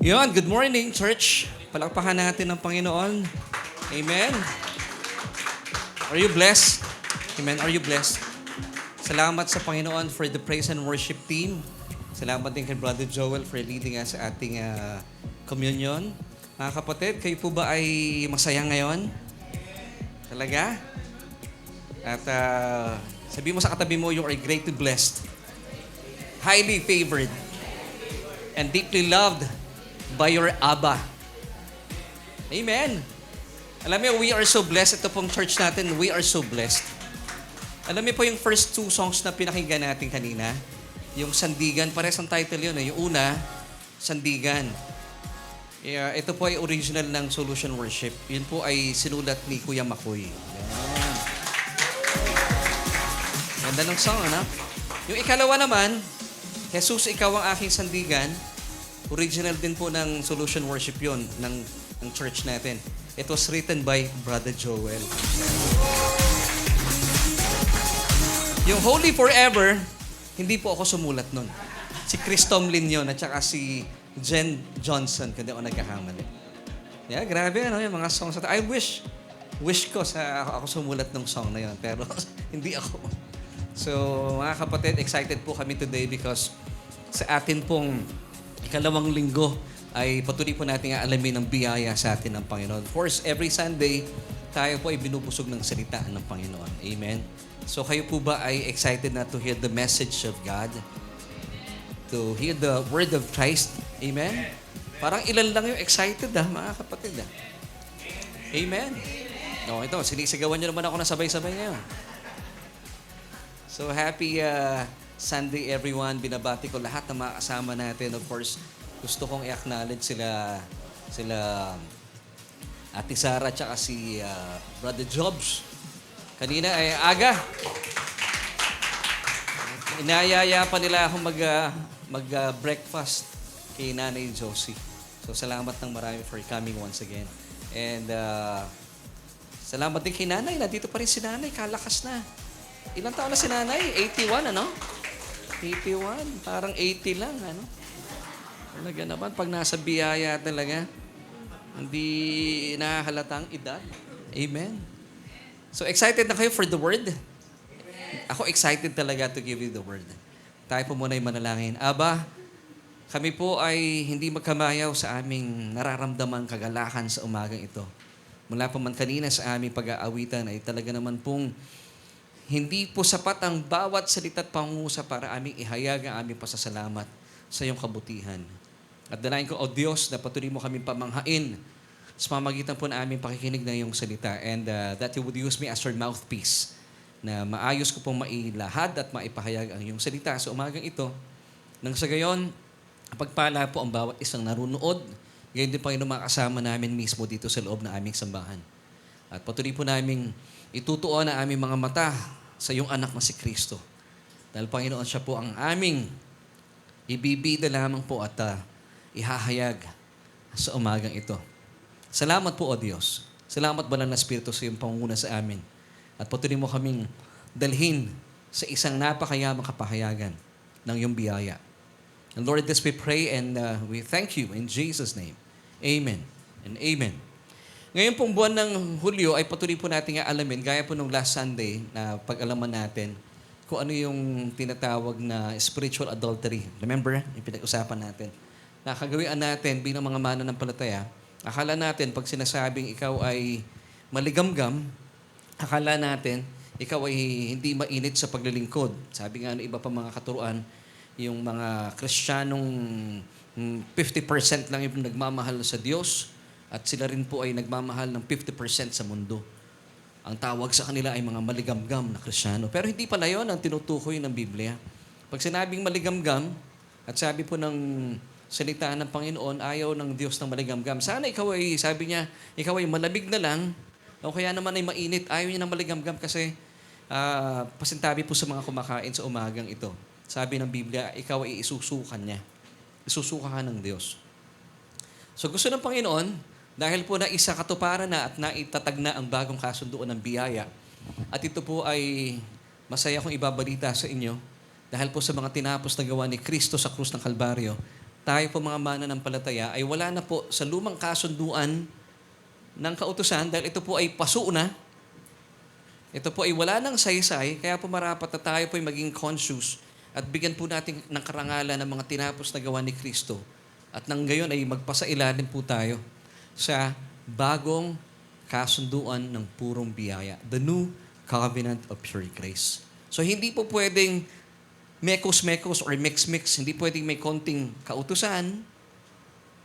Yun, good morning, church. Palakpakan natin ng Panginoon. Amen. Are you blessed? Amen. Are you blessed? Salamat sa Panginoon for the praise and worship team. Salamat din kay Brother Joel for leading us sa ating communion. Mga kapatid, kayo po ba ay masaya ngayon? Talaga? At sabi mo sa katabi mo, you are greatly blessed, highly favored, and deeply loved by your Abba. Amen. Alam mo, we are so blessed. Ito pong church natin, we are so blessed. Alam mo po yung first two songs na pinakinggan natin kanina, yung Sandigan, pares ang title yun. Yung una, Sandigan. Ito po ay original ng Solution Worship. Yun po ay sinulat ni Kuya Makoy. Yan. Ganda ng song, ano? Yung ikalawa naman, Jesus, ikaw ang aking sandigan. Original din po ng Solution Worship yun, ng church natin. It was written by Brother Joel. Yung Holy Forever, hindi po ako sumulat nun. Si Chris Tomlin yun, at saka si Jen Johnson, kundi ako nagkakamali. Yeah, grabe, ano, yung mga songs. I wish ko ako sumulat ng song na yun, pero hindi ako. So, mga kapatid, excited po kami today because sa atin pong ikalawang linggo ay patuloy po natin alamin ang biyaya sa atin ng Panginoon. Of course, every Sunday, tayo po ay binubusog ng salita ng Panginoon. Amen? So, kayo po ba ay excited na to hear the message of God? To hear the word of Christ? Amen? Parang ilan lang yung excited, mga kapatid. Amen? No, ito, sinisigawan nyo naman ako na sabay-sabay ngayon. So, happy Sunday, everyone. Binabati ko lahat ng mga kasama natin. Of course, gusto kong i-acknowledge sila Ate Sara at si Brother Jobs. Kanina ay aga. Inayaya pa nila akong mag-breakfast kay Nanay Josie. So, salamat ng marami for coming once again. And salamat din kay Nanay. Nandito pa rin si Nanay. Kalakas na. Ilang taon na si Nanay? 81, ano? 81. Parang 80 lang, ano? Talaga naman, pag nasa biyaya talaga, hindi nahahalatang edad. Amen. So, excited na kayo for the word? Ako excited talaga to give you the word. Tayo po muna ay manalangin. Aba, kami po ay hindi magkamayaw sa aming nararamdamang kagalakan sa umagang ito. Mula pa man kanina sa aming pag-aawitan ay talaga naman pong hindi po sapat ang bawat salita at pangungusap para aming ihayag ang aming pasasalamat sa iyong kabutihan. At dalayan ko, O Diyos, na patuloy mo kaming pamanghain sa pamamagitan po na aming pakikinig ng iyong salita. And that you would use me as your mouthpiece na maayos ko pong mailahad at maipahayag ang iyong salita sa umagang ito. Nang sa gayon, pagpala po ang bawat isang narunood. Gayon din po yung mga kasama namin mismo dito sa loob ng aming sambahan. At patuloy po namin itutuon ang aming mga mata sa iyong anak na si Kristo. Dahil Panginoon, siya po ang aming ibibida lamang po at ihahayag sa umagang ito. Salamat po, O Diyos. Salamat, Banal na Espiritu, sa iyong pangunguna sa amin. At patuloy mo kaming dalhin sa isang napakayamang kapahayagan ng iyong biyaya. And Lord, this we pray and we thank you in Jesus' name. Amen and amen. Ngayon pong buwan ng Hulyo ay patuloy po natin alamin, gaya po nung last Sunday na pag-alaman natin kung ano yung tinatawag na spiritual adultery. Remember, yung pinag-usapan natin. Nakagawian natin bilang mga mananampalataya, akala natin pag sinasabing ikaw ay maligamgam, akala natin ikaw ay hindi mainit sa paglilingkod. Sabi nga ng iba pa mga katuruan, yung mga Kristiyanong 50% lang yung nagmamahal sa Diyos, at sila rin po ay nagmamahal ng 50% sa mundo. Ang tawag sa kanila ay mga maligamgam na Kristiyano. Pero hindi pala yun ang tinutukoy ng Biblia. Pag sinabing maligamgam, at sabi po ng salita ng Panginoon, ayaw ng Diyos ng maligamgam. Sana ikaw ay, sabi niya, ikaw ay malamig na lang, o kaya naman ay mainit. Ayaw niya ng maligamgam kasi pasintabi po sa mga kumakain sa umagang ito. Sabi ng Biblia, ikaw ay isusukan niya. Isusukan ka ng Diyos. So gusto ng Panginoon, dahil po na isa katuparan na at naitatag na ang bagong kasunduan ng biyaya. At ito po ay masaya kong ibabalita sa inyo dahil po sa mga tinapos na gawa ni Kristo sa krus ng Kalbaryo, tayo po mga mananampalataya ay wala na po sa lumang kasunduan ng kautusan dahil ito po ay paso na. Ito po ay wala ng saysay, kaya po marapat na tayo po ay maging conscious at bigyan po natin ng karangalan ng mga tinapos na gawa ni Kristo. At nang gayon ay magpasailalim po tayo sa bagong kasunduan ng purong biyaya. The new covenant of pure grace. So hindi po pwedeng mekos-mekos or mix-mix. Hindi pwedeng may konting kautusan.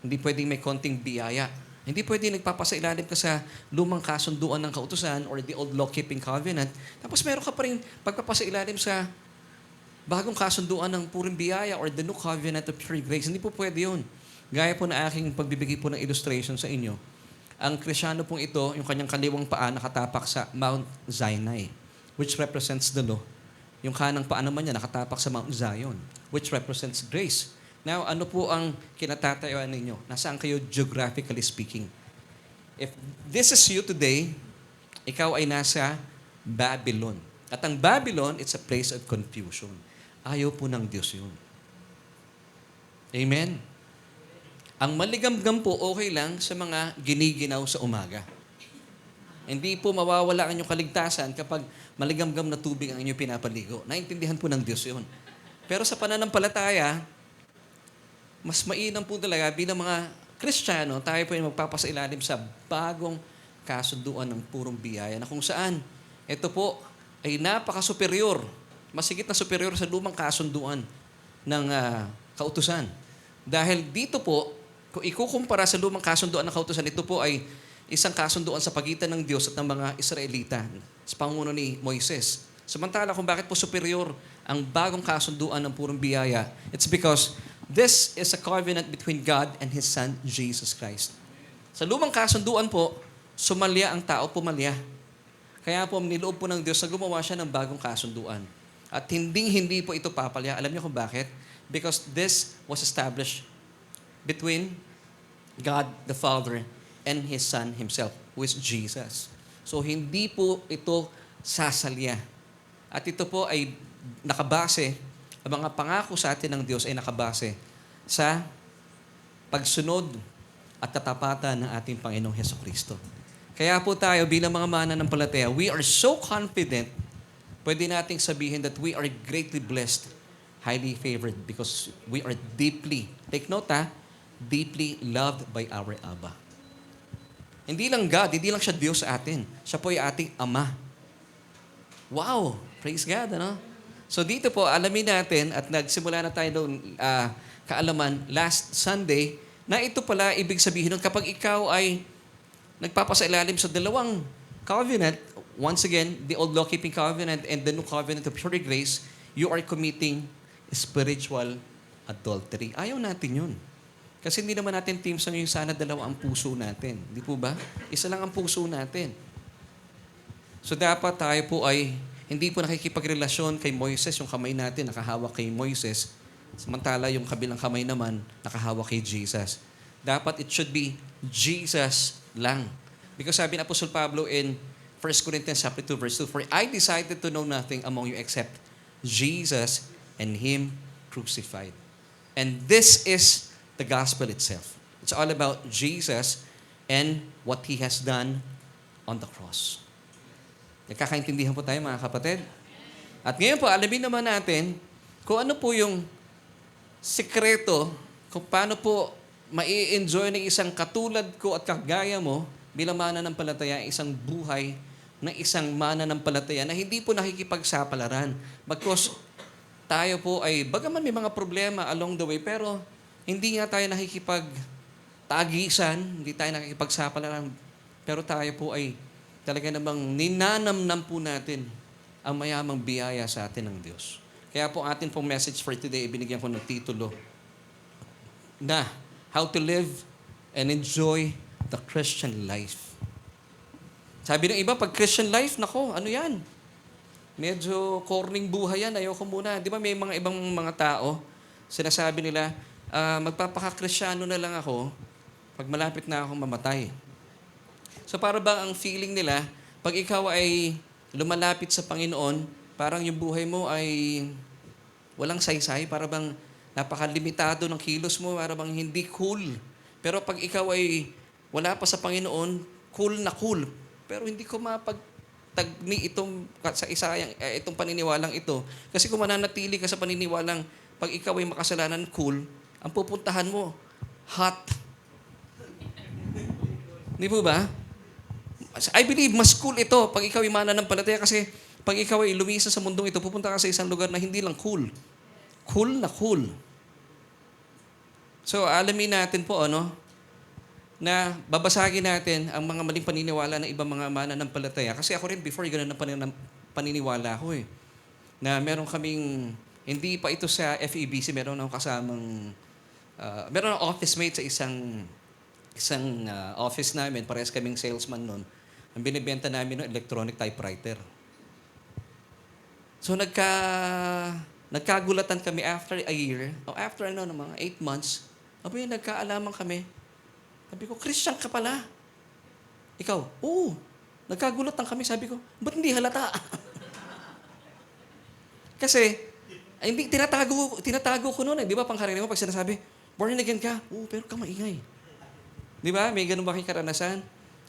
Hindi pwedeng may konting biyaya. Hindi pwedeng nagpapasailalim ka sa lumang kasunduan ng kautusan or the old law-keeping covenant. Tapos meron ka pa rin pagpapasailalim sa bagong kasunduan ng purong biyaya or the new covenant of pure grace. Hindi po pwede yun. Gaya po na aking pagbibigay po ng illustration sa inyo. Ang Krisyano pong ito, yung kanyang kaliwang paa nakatapak sa Mount Sinai, which represents the law. Yung kanang paa naman niya nakatapak sa Mount Zion, which represents grace. Now, ano po ang kinatatayuan ninyo? Nasaan kayo geographically speaking? If this is you today, ikaw ay nasa Babylon. At ang Babylon, it's a place of confusion. Ayaw po ng Diyos yun. Amen? Ang maligamgam po, okay lang sa mga giniginaw sa umaga. Hindi po mawawala ang inyong kaligtasan kapag maligamgam na tubig ang inyong pinapaligo. Naintindihan po ng Diyos yun. Pero sa pananampalataya, mas mainam po talaga bilang mga Kristiyano, tayo po ay magpapasailalim sa bagong kasunduan ng purong biyaya na kung saan ito po ay napaka-superior, masigit na superior sa lumang kasunduan ng kautusan. Dahil dito po, kung ikukumpara sa lumang kasunduan ng kautusan, ito po ay isang kasunduan sa pagitan ng Diyos at ng mga Israelita sa panguno ni Moises. Samantala kung bakit po superior ang bagong kasunduan ng purong biyaya, it's because this is a covenant between God and His Son, Jesus Christ. Sa lumang kasunduan po, sumalya ang tao, pumalya. Kaya po, niloob po ng Diyos na gumawa siya ng bagong kasunduan. At hindi po ito papalya. Alam niyo kung bakit? Because this was established between God the Father and His Son Himself, who is Jesus. So, hindi po ito sasalya. At ito po ay nakabase, ang mga pangako sa atin ng Diyos ay nakabase sa pagsunod at katapatan ng ating Panginoong Hesukristo. Kaya po tayo bilang mga mananampalataya, we are so confident, pwede nating sabihin that we are greatly blessed, highly favored, because we are deeply, take note deeply loved by our Abba. Hindi lang God, hindi lang siya Diyos sa atin. Siya po ay ating Ama. Wow! Praise God, ano? So dito po, alamin natin at nagsimula na tayo doon kaalaman last Sunday na ito pala ibig sabihin nun kapag ikaw ay nagpapasailalim sa dalawang covenant, once again, the old law-keeping covenant and the new covenant of pure grace, you are committing spiritual adultery. Ayaw natin yun. Kasi hindi naman natin team sa ngayon sana dalawa ang puso natin. Di po ba? Isa lang ang puso natin. So dapat tayo po ay hindi po nakikipagrelasyon kay Moises, yung kamay natin nakahawak kay Moises, samantala yung kabilang kamay naman nakahawak kay Jesus. Dapat it should be Jesus lang. Because sabi ni Apostol Pablo in 1 Corinthians chapter 2 verse 2, "For I decided to know nothing among you except Jesus and Him crucified." And this is the gospel itself. It's all about Jesus and what He has done on the cross. Nagkakaintindihan po tayo mga kapatid? At ngayon po, alamin naman natin kung ano po yung sikreto kung paano po mai-enjoy ng isang katulad ko at kagaya mo bilang mananampalataya, isang buhay ng isang mananampalataya na hindi po nakikipagsapalaran. Bagkus tayo po ay, bagaman may mga problema along the way, pero hindi nga tayo nakikipagtagisan, hindi tayo nakikipagsapalaran, pero tayo po ay talaga namang ninanamnam po natin ang mayamang biyaya sa atin ng Diyos. Kaya po atin pong message for today, binigyan ko ng titulo na How to Live and Enjoy the Christian Life. Sabi ng iba, pag Christian life, nako, ano yan? Medyo corning buhay yan, ayoko muna. Di ba may mga ibang mga tao, sinasabi nila, magpapaka-Kristyano na lang ako pag malapit na akong mamatay. So para bang ang feeling nila, pag ikaw ay lumalapit sa Panginoon, parang yung buhay mo ay walang saysay, para bang Napakalimitado ng kilos mo, para bang hindi cool. Pero pag ikaw ay wala pa sa Panginoon, cool na cool. Pero hindi ko mapagtagni itong paniniwalang ito. Kasi kung mananatili ka sa paniniwalang pag ikaw ay makasalanan, cool, ang pupuntahan mo, hot. Di po ba? I believe mas cool ito pag ikaw ay mananampalataya kasi pag ikaw ay lumisan sa mundong ito, pupunta ka sa isang lugar na hindi lang cool. Cool na cool. So, alamin natin po, na babasagin natin ang mga maling paniniwala ng ibang mga mananampalataya. Kasi ako rin, before, ganun ang paniniwala ko eh. Na meron kaming, hindi pa ito sa FEBC, meron akong kasamang, meron akong office mate sa isang office namin, parehas kaming salesman nun. Ang binibenta namin ng electronic typewriter. So nagkagulatan kami after a year, o after mga 8 months, nagkaalaman kami. Sabi ko, Christian ka pala. Ikaw, oo. Nagkagulatan kami, sabi ko, ba't hindi halata? Kasi, hindi, tinatago ko noon eh. Di ba, pangkaraniwan pag sinasabi, born again ka? Oo, pero ka maingay. Di ba? May ganun ba kayong karanasan?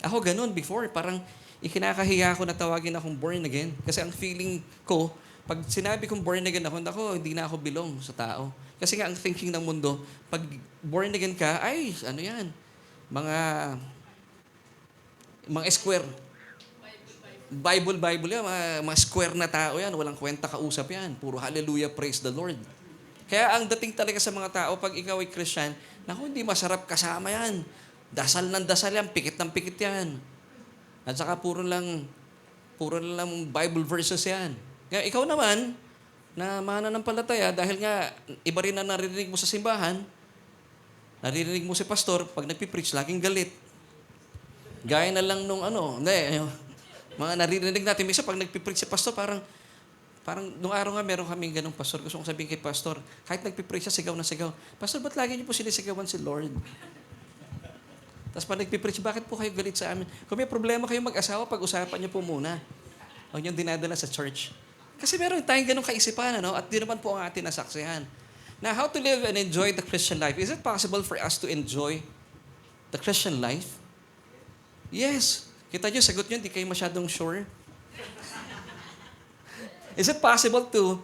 Ako ganun before. Parang ikinakahiya ko na tawagin akong born again. Kasi ang feeling ko, pag sinabi kong born again ako, hindi na ako belong sa tao. Kasi nga ang thinking ng mundo, pag born again ka, ay, ano yan? Mga square. Bible yan. Mga square na tao yan. Walang kwenta kausap yan. Puro hallelujah, praise the Lord. Kaya ang dating talaga sa mga tao, pag ikaw ay Christian, naku, hindi masarap kasama yan. Dasal ng dasal yan, pikit ng pikit yan. At saka puro lang Bible verses yan. Kaya ikaw naman, na mananampalataya, dahil nga iba rin na naririnig mo sa simbahan, naririnig mo si pastor, pag nagpipreach, laging galit. Gaya na lang nung mga naririnig natin, minsan pag nagpipreach si pastor, parang nung araw nga, meron kaming ganung pastor. Gusto kong sabihin kay pastor, kahit nagpipreach siya, sigaw na sigaw. Pastor, ba't lagi niyo po sinisigawan si Lord? Tapos pag nagpipreach, bakit po kayo galit sa amin? Kung may problema kayo mag-asawa, pag-usapan niyo po muna. Huwag niyong dinadala sa church. Kasi meron tayong ganung kaisipan, at di naman po ang ating nasaksihan. Now, how to live and enjoy the Christian life? Is it possible for us to enjoy the Christian life? Yes. Kita niyo, sagot niyo, hindi kayo masyadong sure. Is it possible to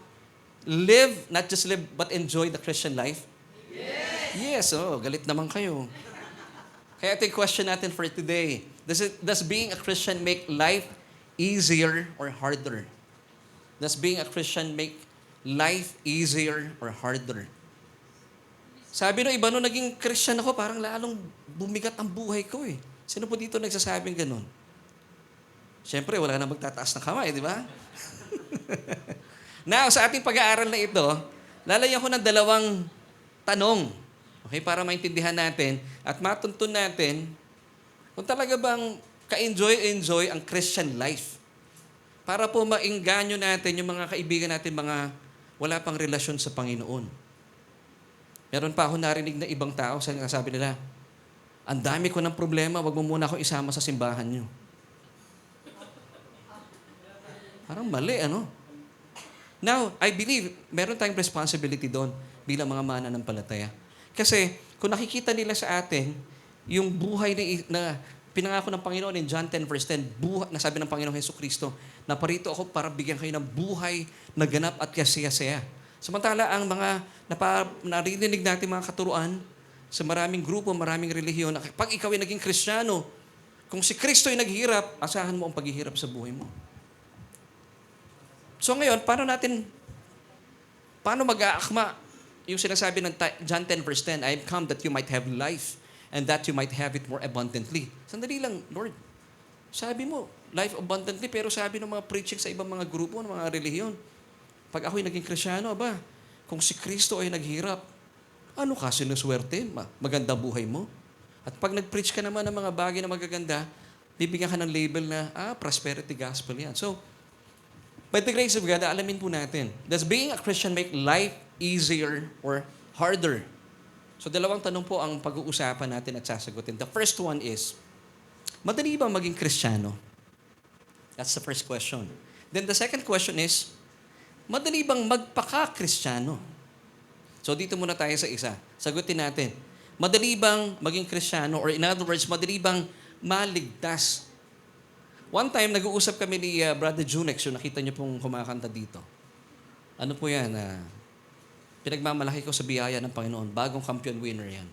live, not just live, but enjoy the Christian life? Yes. Galit naman kayo. Kaya ito yung question natin for today. Does being a Christian make life easier or harder? Does being a Christian make life easier or harder? Sabi no, iba no, naging Christian ako, parang lalong bumigat ang buhay ko eh. Sino po dito nagsasabing ganun? Siyempre, wala na magtataas ng kamay, di ba? Now, sa ating pag-aaral na ito, lalagyan ko ng 2 tanong. Okay, para maintindihan natin at matuntun natin kung talaga bang ka-enjoy ang Christian life. Para po maingganyo natin yung mga kaibigan natin, mga wala pang relasyon sa Panginoon. Meron pa ako narinig na ibang tao, sabi nila, ang dami ko ng problema, wag mo muna akong isama sa simbahan nyo. Parang mali, Now, I believe, meron tayong responsibility doon bilang mga mananampalataya. Kasi, kung nakikita nila sa atin, yung buhay na pinangako ng Panginoon in John 10 verse 10, nasabi ng Panginoong Jesucristo, na parito ako para bigyan kayo ng buhay na ganap at kasaya-saya. Samantala, ang mga narinig natin mga katuruan sa maraming grupo, maraming relihiyon, pag ikaw ay naging Kristiyano, kung si Kristo ay naghihirap, asahan mo ang paghihirap sa buhay mo. So ngayon, paano mag-aakma yung sinasabi ng John 10 verse 10, I have come that you might have life and that you might have it more abundantly. Sandali lang, Lord. Sabi mo, life abundantly, pero sabi ng mga preaching sa ibang mga grupo, ng mga relihiyon, pag ako'y naging Kristiyano, kung si Kristo ay naghirap, ano ka, sinuswerte? Maganda buhay mo? At pag nag-preach ka naman ng mga bagay na magaganda, bibigyan ka ng label na, prosperity gospel yan. So, by the grace of God, alamin po natin, does being a Christian make life easier or harder? So, 2 tanong po ang pag-uusapan natin at sasagutin. The first one is, madali ba maging Kristiyano? That's the first question. Then the second question is, madali bang magpaka-Kristiyano? So dito muna tayo sa isa. Sagutin natin. Madali bang maging Kristiyano, or in other words, madali bang maligtas? One time, nag-uusap kami ni Brother Junex, yung nakita niyo pong kumakanta dito. Ano po yan? Pinagmamalaki ko sa biyaya ng Panginoon. Bagong champion winner yan.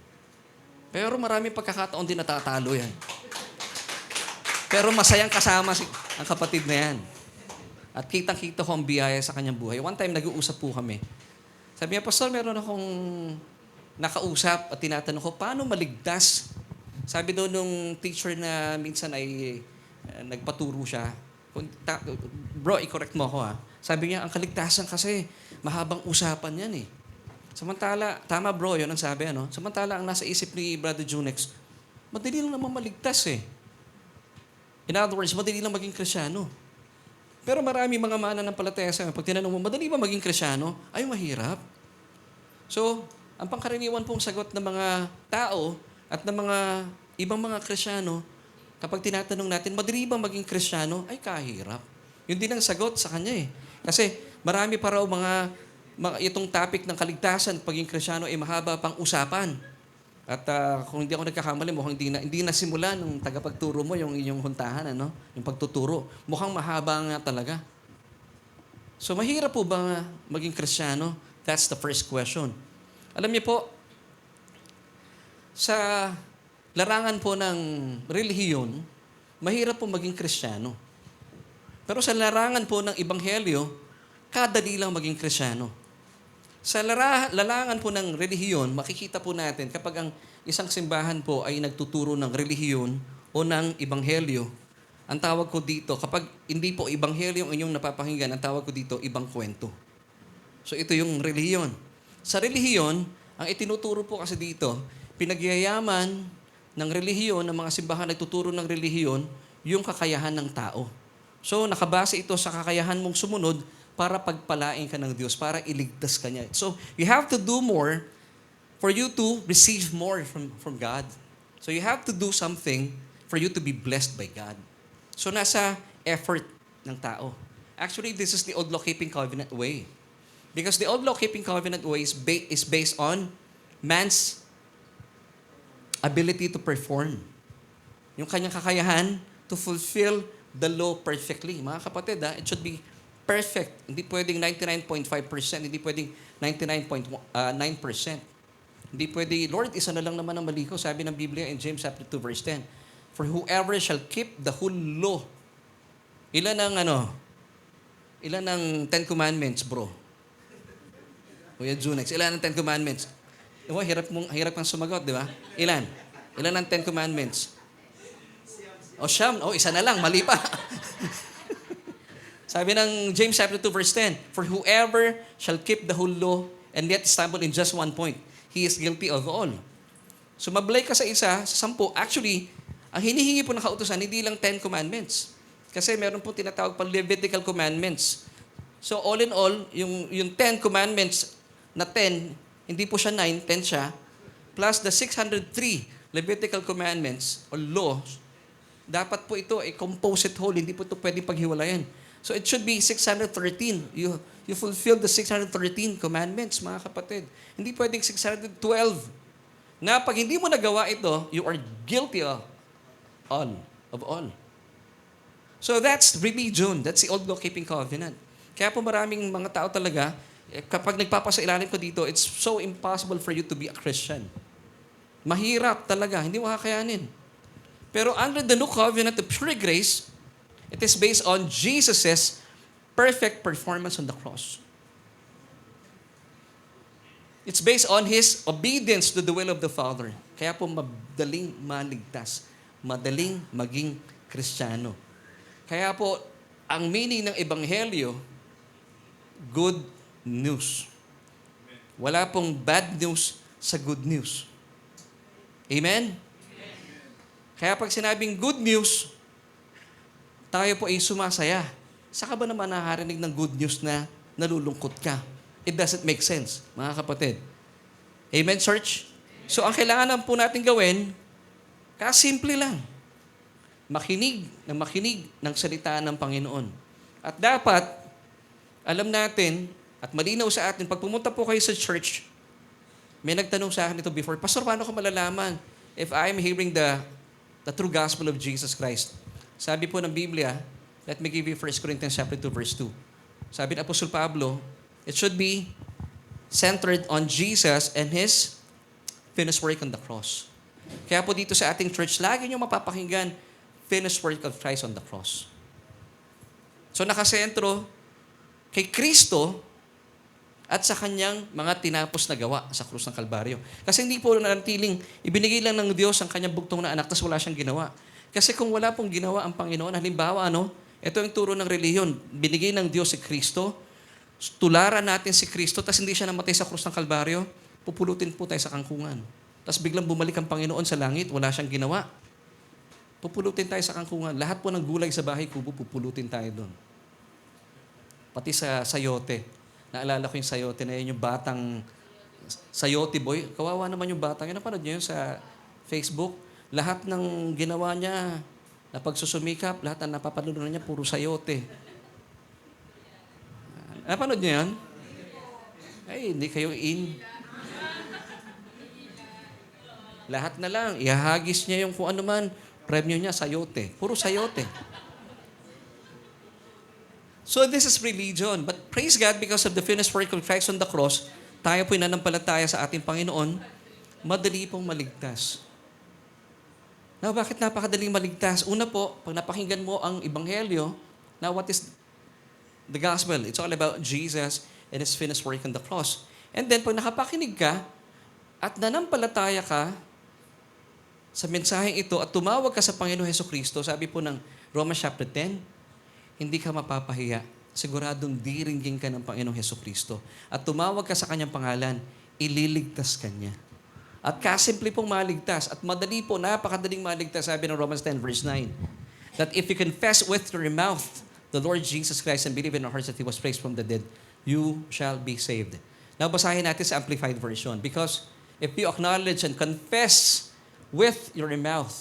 Pero maraming pagkakataon din natatalo yan. Pero masayang kasama ang kapatid na yan. At kitang-kita ko ang biyaya sa kanyang buhay. One time, nag-uusap po kami. Sabi niya, Pastor, meron akong nakausap at tinatanong ko, paano maligtas? Sabi daw nung teacher na minsan ay nagpaturo siya, bro, i-correct mo ako ha. Sabi niya, ang kaligtasan kasi, mahabang usapan yan eh. Samantala, tama bro, yun ang sabi, ano? Samantala, ang nasa isip ni Brother Junex, madali lang naman maligtas eh. In other words, madali lang maging Kristyano. Pero marami mga mananampalataya sa pag tinanong mo, madali ba maging Kristyano? Ay, mahirap. So, ang pangkaraniwan pong sagot ng mga tao at ng mga ibang mga Kristyano, kapag tinatanong natin, madali ba maging Kristyano? Ay, kahirap. Yun din ang sagot sa kanya eh. Kasi marami pa raw itong topic ng kaligtasan, pagiging Kristyano ay mahaba pang usapan. At kung hindi ako nagkakamali, mukhang hindi na simula nung tagapagturo mo yung inyong huntahan, ano? Yung pagtuturo. Mukhang mahaba nga talaga. So, mahirap po ba maging Kristyano? That's the first question. Alam niyo po, sa larangan po ng relihiyon, mahirap po maging Kristyano. Pero sa larangan po ng Ebanghelyo, kadali lang maging Kristyano. Sa larangan po ng relihiyon, makikita po natin kapag ang isang simbahan po ay nagtuturo ng relihiyon o ng Ebanghelyo, ang tawag ko dito, kapag hindi po Ebanghelyo ang inyong napapakinggan, ang tawag ko dito, ibang kwento. So ito yung relihiyon. Sa relihiyon, ang itinuturo po kasi dito, pinagyayaman ng relihiyon, ng mga simbahan nagtuturo ng relihiyon, yung kakayahan ng tao. So nakabase ito sa kakayahan mong sumunod para pagpalain ka ng Diyos, para iligtas ka niya. So, you have to do more for you to receive more from God. So, you have to do something for you to be blessed by God. So, nasa effort ng tao. Actually, this is the old law-keeping covenant way. Because the old law-keeping covenant way is based on man's ability to perform. Yung kanyang kakayahan to fulfill the law perfectly. Mga kapatid, it should be perfect. Hindi pwedeng 99.5%. Hindi pwedeng 99.9%. Hindi pwede, Lord, isa na lang naman ang mali ko. Sabi ng Biblia in James chapter 2 verse 10. For whoever shall keep the whole law. Ilan ang 10 commandments, bro? Kuya Junex, ilan ang 10 commandments? Diba, hirap kang sumagot, di ba? Ilan ang 10 commandments? Siyam. Isa na lang, mali pa. Sabi ng James chapter 2 verse 10, for whoever shall keep the whole law and yet stumble in just one point, he is guilty of all. So mablay ka sa isa, sa 10. Actually, ang hinihingi po ng kautusan, hindi lang 10 commandments. Kasi meron po tinatawag pa Levitical commandments. So all in all, yung 10 commandments na 10, hindi po siya 9, 10 siya, plus the 603 Levitical commandments or laws, dapat po ito ay composite whole, hindi po ito pwedeng paghiwalayan. So it should be 613. You fulfill the 613 commandments, mga kapatid. Hindi pwedeng 612. Na pag hindi mo nagawa ito, you are guilty of all. So that's religion. That's the old law-keeping covenant. Kaya po maraming mga tao talaga, kapag nagpapasailalim ko dito, it's so impossible for you to be a Christian. Mahirap talaga. Hindi mo kakayanin. Pero under the new covenant of pure grace, it is based on Jesus' perfect performance on the cross. It's based on His obedience to the will of the Father. Kaya po madaling maligtas. Madaling maging Kristiyano. Kaya po, ang meaning ng Ebanghelyo, good news. Wala pong bad news sa good news. Amen? Kaya pag sinabing good news, tayo po ay sumasaya. Saka ba naman nakarinig ng good news na nalulungkot ka? It doesn't make sense, mga kapatid. Amen, church? So, ang kailangan po natin gawin, kasimple lang. Makinig ng salita ng Panginoon. At dapat, alam natin, at malinaw sa atin, pag pumunta po kayo sa church, May nagtanong sa akin ito before, Pastor, paano ko malalaman if I'm hearing the true gospel of Jesus Christ? Sabi po ng Biblia, let me give you 1 Corinthians chapter 2, verse 2. Sabi ni Apostol Pablo, it should be centered on Jesus and His finished work on the cross. Kaya po dito sa ating church, lagi nyo mapapakinggan, finished work of Christ on the cross. So nakasentro kay Kristo at sa kanyang mga tinapos na gawa sa krus ng Kalbaryo. Kasi hindi po nanatiling, ibinigay lang ng Diyos ang kanyang bugtong na anak, tapos wala siyang ginawa. Kasi kung wala pong ginawa ang Panginoon, halimbawa, ito yung turo ng relihiyon, binigay ng Diyos si Kristo, tularan natin si Kristo, tapos hindi siya namatay sa krus ng Kalbaryo, pupulutin po tayo sa kangkungan. Tapos biglang bumalik ang Panginoon sa langit, wala siyang ginawa. Pupulutin tayo sa kangkungan. Lahat po ng gulay sa bahay kubo, pupulutin tayo doon. Pati sa sayote. Naalala ko yung sayote na yun, yung batang sayote boy. Kawawa naman yung batang. Napanood niyo yun sa Facebook? Lahat ng ginawa niya na pagsusumikap, lahat ng napapanood niya, puro sayote. Napanood niyo yan? Ay, hindi kayo in. Lahat na lang. Ihahagis niya yung kung ano man, premyo niya, sayote. Puro sayote. So this is religion. But praise God, because of the finished work of Christ on the cross, tayo po'y nananampalataya sa ating Panginoon, madali pong maligtas. Now, bakit napakadaling maligtas? Una po, pag napakinggan mo ang Ebanghelyo, now what is the gospel? It's all about Jesus and His finished work on the cross. And then, pag nakapakinig ka, at nanampalataya ka sa mensaheng ito, at tumawag ka sa Panginoon Hesukristo, sabi po ng Romans chapter 10, hindi ka mapapahiya. Siguradong diringgin ka ng Panginoong Hesukristo. At tumawag ka sa Kanyang pangalan, ililigtas ka niya. At kasimple pong maligtas. At madali po, napakadaling maligtas, sabi ng Romans 10 verse 9, that if you confess with your mouth the Lord Jesus Christ and believe in your heart that He was raised from the dead, you shall be saved. Now, basahin natin sa Amplified Version. Because if you acknowledge and confess with your mouth,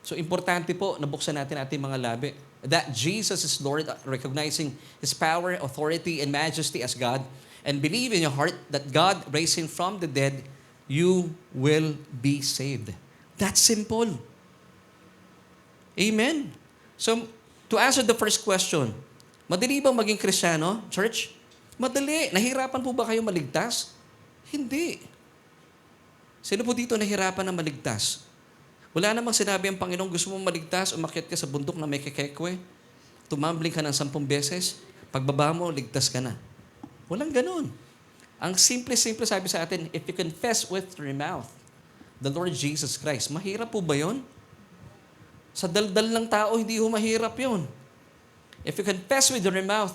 so importante po, nabuksan natin ating mga labi, that Jesus is Lord, recognizing His power, authority, and majesty as God, and believe in your heart that God raised Him from the dead, you will be saved. That's simple. Amen. So, to answer the first question, madali bang maging Kristiyano, church? Madali. Nahirapan po ba kayo maligtas? Hindi. Sino po dito nahirapan na maligtas? Wala namang sinabi ang Panginoon, gusto mong maligtas, umakyat ka sa bundok na may kekekwe, tumambling ka ng 10 beses, pagbaba mo, ligtas ka na. Walang ganun. Ang simple-simple sabi sa atin, if you confess with your mouth the Lord Jesus Christ, mahirap po ba yun? Sa daldal ng tao, hindi ho mahirap yun. If you confess with your mouth,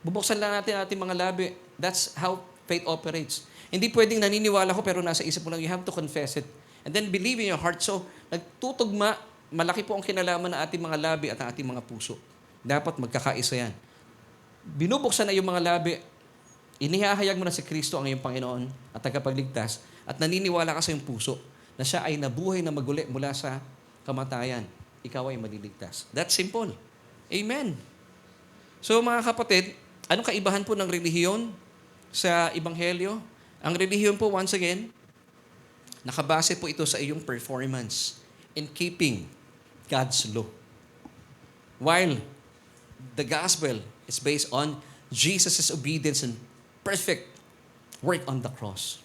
bubuksan lang natin ating mga labi. That's how faith operates. Hindi pwedeng naniniwala ko pero nasa isip mo lang, you have to confess it. And then believe in your heart. So, nagtutugma, malaki po ang kinalaman ng ating mga labi at ang ating mga puso. Dapat magkakaisa yan. Binubuksan na yung mga labi, inihahayag mo na si Kristo ang iyong Panginoon at tagapagligtas at naniniwala ka sa iyong puso na siya ay nabuhay na maguli mula sa kamatayan. Ikaw ay maliligtas. That's simple. Amen. So mga kapatid, anong kaibahan po ng relihiyon sa Ebanghelyo? Ang relihiyon po, once again, nakabase po ito sa iyong performance in keeping God's law. While the gospel is based on Jesus' obedience and perfect work on the cross.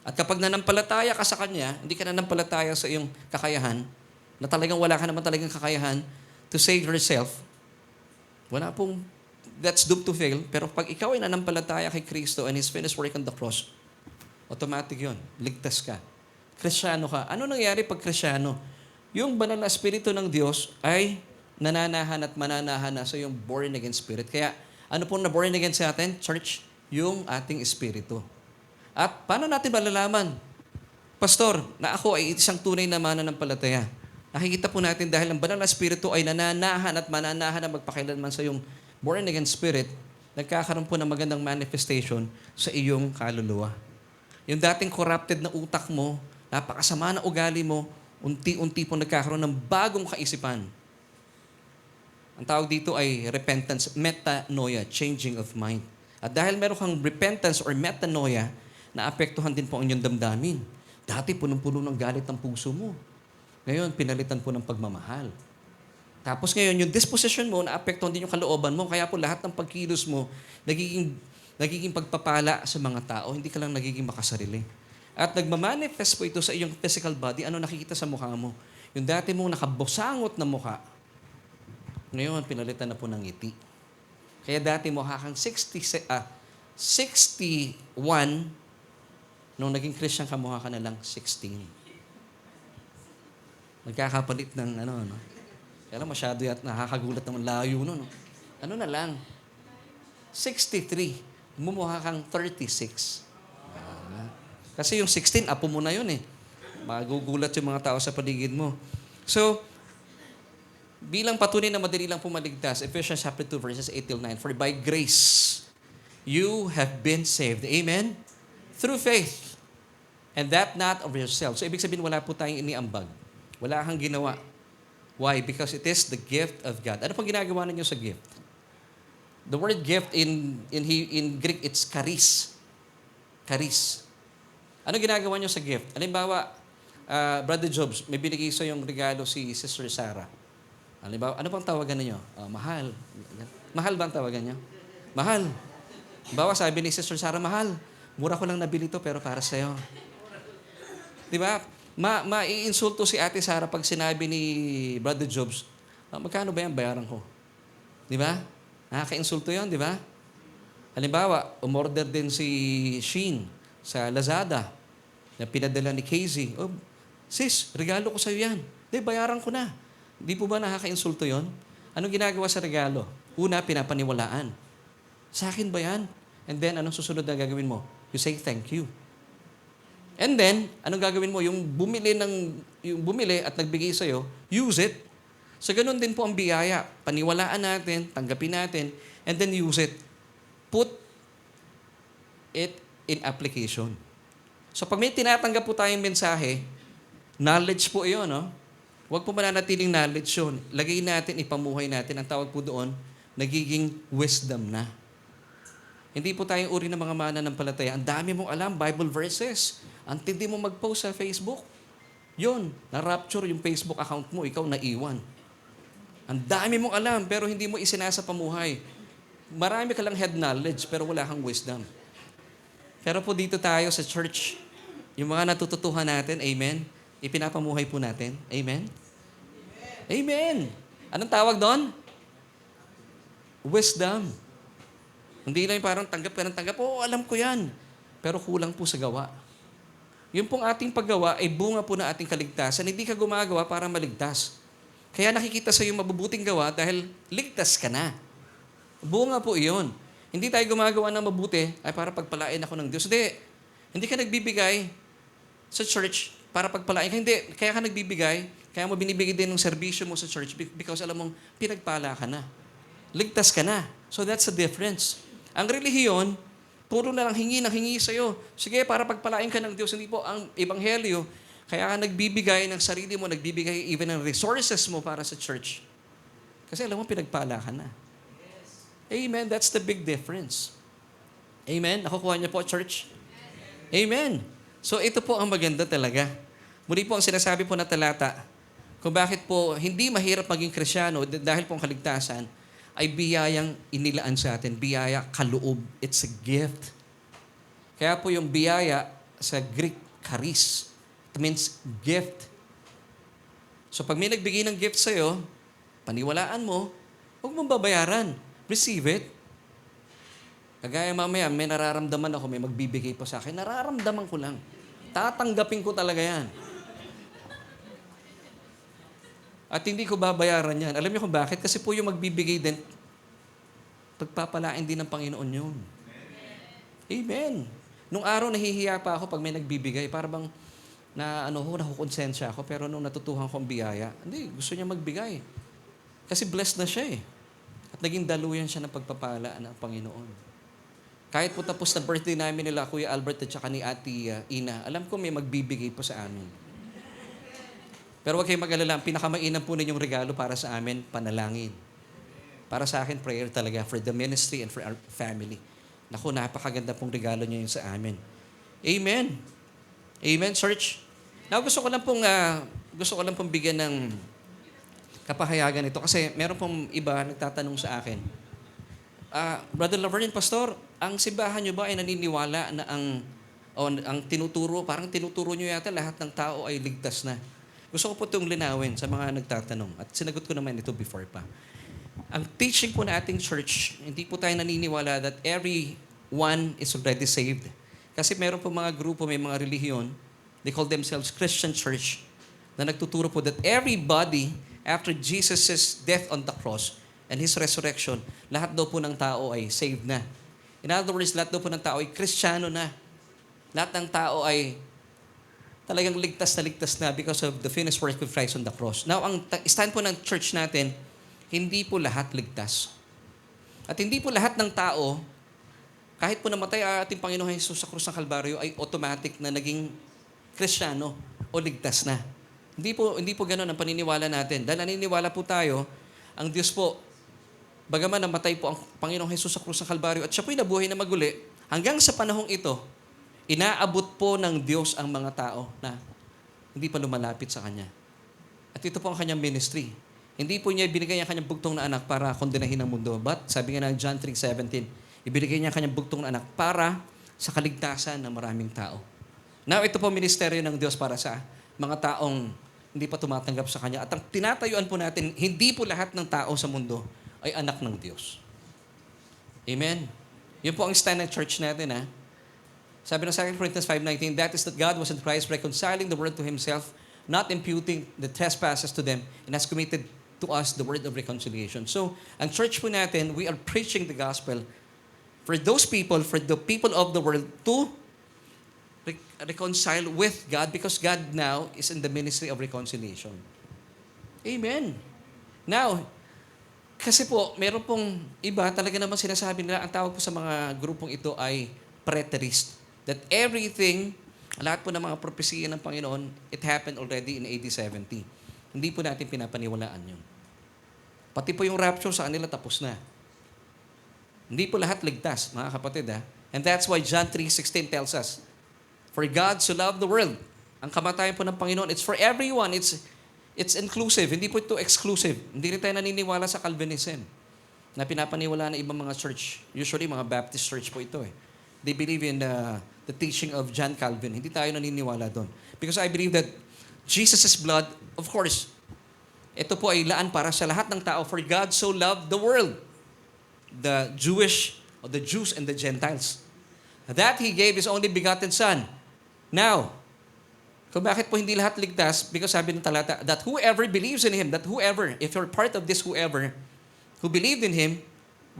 At kapag nanampalataya ka sa Kanya, hindi ka nanampalataya sa iyong kakayahan, na talagang wala ka naman talagang kakayahan to save yourself, wala pong, that's doomed to fail. Pero pag ikaw ay nanampalataya kay Kristo and His finished work on the cross, automatic yun, ligtas ka. Kristyano ka. Ano nangyari pag Kristyano? Yung banal na Espiritu ng Diyos ay nananahan at mananahan na sa yung born again spirit. Kaya, ano pong na born again sa atin? Church, yung ating Espiritu. At paano natin malalaman? Pastor, na ako ay isang tunay na mananampalataya. Nakikita po natin dahil ang banal na Espiritu ay nananahan at mananahan na magpakailanman sa yung born again spirit, nagkakaroon po ng magandang manifestation sa iyong kaluluwa. Yung dating corrupted na utak mo, napakasama na ugali mo, unti-unti pong nagkakaroon ng bagong kaisipan. Ang tawag dito ay repentance, metanoia, changing of mind. At dahil meron kang repentance or metanoia, naapektuhan din po ang inyong damdamin. Dati punong-puno ng galit ang puso mo. Ngayon, pinalitan po ng pagmamahal. Tapos ngayon, yung disposition mo, naapektuhan din yung kalooban mo. Kaya po lahat ng pagkilos mo, nagiging pagpapala sa mga tao. Hindi ka lang nagiging makasarili. At nagmamanifest po ito sa iyong physical body. Ano nakikita sa mukha mo? Yung dati mong nakabosangot na mukha, ngayon, pinalitan na po ng ngiti. Kaya dati mukha kang 61, nung naging Christian ka, mukha ka na lang 16. Nagkakapalit ng ano. Kaya lang masyado nakakagulat naman layo no. Ano na lang, 63, mumukha kang 36. Kasi yung 16, apo mo na yun eh. Magugulat yung mga tao sa paligid mo. So, bilang patunay na madali lang pumaligtas, Ephesians chapter 2, verses 8 till 9, for by grace, you have been saved. Amen? Through faith. And that not of yourself. So, ibig sabihin, wala po tayong iniambag. Wala kang ginawa. Why? Because it is the gift of God. Ano pang ginagawa ninyo sa gift? The word gift in Greek, it's charis. Charis. Ano ginagawa nyo sa gift? Halimbawa, Brother Jobs, may binigay sa yung regalo si Sister Sarah. Halimbawa, ano pang tawagan ninyo? Mahal. Mahal ba ang tawagan nyo? Mahal. Halimbawa, sabi ni Sister Sarah, mahal. Mura ko lang nabili to pero para sa'yo. Di ba? Maiinsulto si Ate Sarah pag sinabi ni Brother Jobs, magkano ba yan bayaran ko? Di ba? Nakaka-insulto yun, di ba? Halimbawa, umorder din si Sheen sa Lazada na pinadala ni Casey. Oh, sis, regalo ko sa'yo yan. Di, bayaran ko na. Di po ba nakaka-insulto yun? Anong ginagawa sa regalo? Una, pinapaniwalaan. Sa akin ba yan? And then, anong susunod na gagawin mo? You say thank you. And then, anong gagawin mo? Yung bumili at nagbigay sa'yo, use it. So, ganun din po ang biyaya. Paniwalaan natin, tanggapin natin, and then use it. Put it in application. So, pag may tinatanggap po tayong mensahe, knowledge po iyon, no? Huwag po mananatiling knowledge yun. Lagay natin, ipamuhay natin. Ang tawag po doon, nagiging wisdom na. Hindi po tayong uri ng mga mananampalataya. Ang dami mong alam, Bible verses. Ang tindi mo mag-post sa Facebook. Yun, na-rapture yung Facebook account mo, ikaw naiwan. Ang dami mong alam, pero hindi mo isinasa pamuhay. Marami ka lang head knowledge, pero wala kang wisdom. Pero po dito tayo sa church, yung mga natututuhan natin, amen, ipinapamuhay po natin. Amen? Amen! Anong tawag doon? Wisdom. Hindi lang parang tanggap ka ng tanggap, oo, alam ko yan. Pero kulang po sa gawa. Yung pong ating paggawa ay bunga po na ating kaligtasan. Hindi ka gumagawa para maligtas. Kaya nakikita sa iyong mabubuting gawa dahil ligtas ka na. Bunga po iyon. Hindi tayo gumagawa ng mabuti ay para pagpalain ako ng Diyos. Hindi ka nagbibigay sa church para pagpalain ka. Hindi. Kaya ka nagbibigay, kaya mo binibigay din ng serbisyo mo sa church because alam mong pinagpala ka na. Ligtas ka na. So that's the difference. Ang relihiyon, puro na lang hingi ng hingi sa'yo. Sige, para pagpalain ka ng Diyos. Hindi po ang ebanghelyo. Kaya ka nagbibigay ng sarili mo, nagbibigay even ng resources mo para sa church. Kasi alam mo, pinagpala ka na. Amen. That's the big difference. Amen. Nakukuha niyo po, church? Amen. So ito po ang maganda talaga. Muli po ang sinasabi po na talata, kung bakit po hindi mahirap maging Krisyano dahil po ang kaligtasan, ay biyayang inilaan sa atin. Biyaya, kaloob. It's a gift. Kaya po yung biyaya sa Greek, charis. It means gift. So pag may nagbigay ng gift sa'yo, paniwalaan mo, huwag mong babayaran. Receive it. Kagaya mamaya, may nararamdaman ako, may magbibigay pa sa akin. Nararamdaman ko lang. Tatanggapin ko talaga yan. At hindi ko babayaran yan. Alam niyo kung bakit? Kasi po yung magbibigay din, pagpapalain din ng Panginoon yun. Amen. Nung araw, nahihiya pa ako pag may nagbibigay. Para bang, nakukonsensya ako. Pero nung natutuhan ko ang biyaya, hindi, gusto niya magbigay. Kasi blessed na siya eh. At naging daluyan siya ng pagpapala ng Panginoon. Kahit po tapos na birthday namin nila, Kuya Albert at saka ni Ate Ina, alam ko may magbibigay po sa amin. Pero huwag kayong mag-alala, ang pinakamainam po ninyong regalo para sa amin, panalangin. Para sa akin, prayer talaga for the ministry and for our family. Naku, napakaganda pong regalo niyo yun sa amin. Amen. Amen, church. Now, gusto ko lang pong bigyan ng kapahayagan ito kasi meron pong iba nagtatanong sa akin, Brother Laverne, Pastor, ang simbahan niyo ba ay naniniwala na ang tinuturo, parang tinuturo niyo yata lahat ng tao ay ligtas na? Gusto ko po itong linawin sa mga nagtatanong at sinagot ko naman ito before pa. Ang teaching po na ating church, hindi po tayo naniniwala that everyone is already saved. Kasi meron po mga grupo, may mga relihiyon, they call themselves Christian Church, na nagtuturo po that everybody, after Jesus' death on the cross and His resurrection, lahat daw po ng tao ay saved na. In other words, lahat daw po ng tao ay Kristiyano na. Lahat ng tao ay talagang ligtas na because of the finished work of Christ on the cross. Now, ang stand po ng church natin, hindi po lahat ligtas. At hindi po lahat ng tao, kahit po namatay ang ating Panginoon Jesus sa krus ng Kalbaryo, ay automatic na naging Kristiyano o ligtas na. Hindi po ganoon ang paniniwala natin. Dahil naniniwala po tayo, ang Diyos po, bagaman namatay po ang Panginoong Jesus sa krus ng Kalbaryo at siya po'y nabuhay na maguli, hanggang sa panahong ito, inaabot po ng Diyos ang mga tao na hindi pa lumalapit sa Kanya. At ito po ang Kanyang ministry. Hindi po niya ibinigay ang Kanyang bugtong na anak para kondenahin ang mundo. But, sabi nga ng John 3:17, ibinigay niya ang Kanyang bugtong na anak para sa kaligtasan ng maraming tao. Now, ito po ministeryo ng Diyos para sa mga taong hindi pa tumatanggap sa Kanya. At ang tinatayuan po natin, hindi po lahat ng tao sa mundo ay anak ng Diyos. Amen? Yun po ang stand ng church natin, ha? Sabi ng 2 Corinthians 5:19, that is that God was in Christ reconciling the world to Himself, not imputing the trespasses to them, and has committed to us the word of reconciliation. So, ang church po natin, we are preaching the gospel for those people, for the people of the world to reconcile with God because God now is in the ministry of reconciliation. Amen. Now, kasi po, meron pong iba, talaga naman sinasabi nila, ang tawag po sa mga grupong ito ay preterist. That everything, lahat po ng mga propesiya ng Panginoon, it happened already in AD 70. Hindi po natin pinapaniwalaan yun. Pati po yung rapture sa kanila tapos na. Hindi po lahat ligtas, mga kapatid, ha? And that's why John 3:16 tells us, for God so loved the world. Ang kamatayan po ng Panginoon, it's for everyone. It's inclusive. Hindi po ito exclusive. Hindi rin tayo naniniwala sa Calvinism na pinapaniwala ng ibang mga church. Usually, mga Baptist church po ito, eh. They believe in the teaching of John Calvin. Hindi tayo naniniwala doon. Because I believe that Jesus' blood, of course, ito po ay laan para sa lahat ng tao. For God so loved the world, the Jews and the Gentiles, that He gave His only begotten Son. Now, kung bakit po hindi lahat ligtas, because sabi ng talata, that whoever believes in Him, that whoever, if you're part of this whoever, who believed in Him,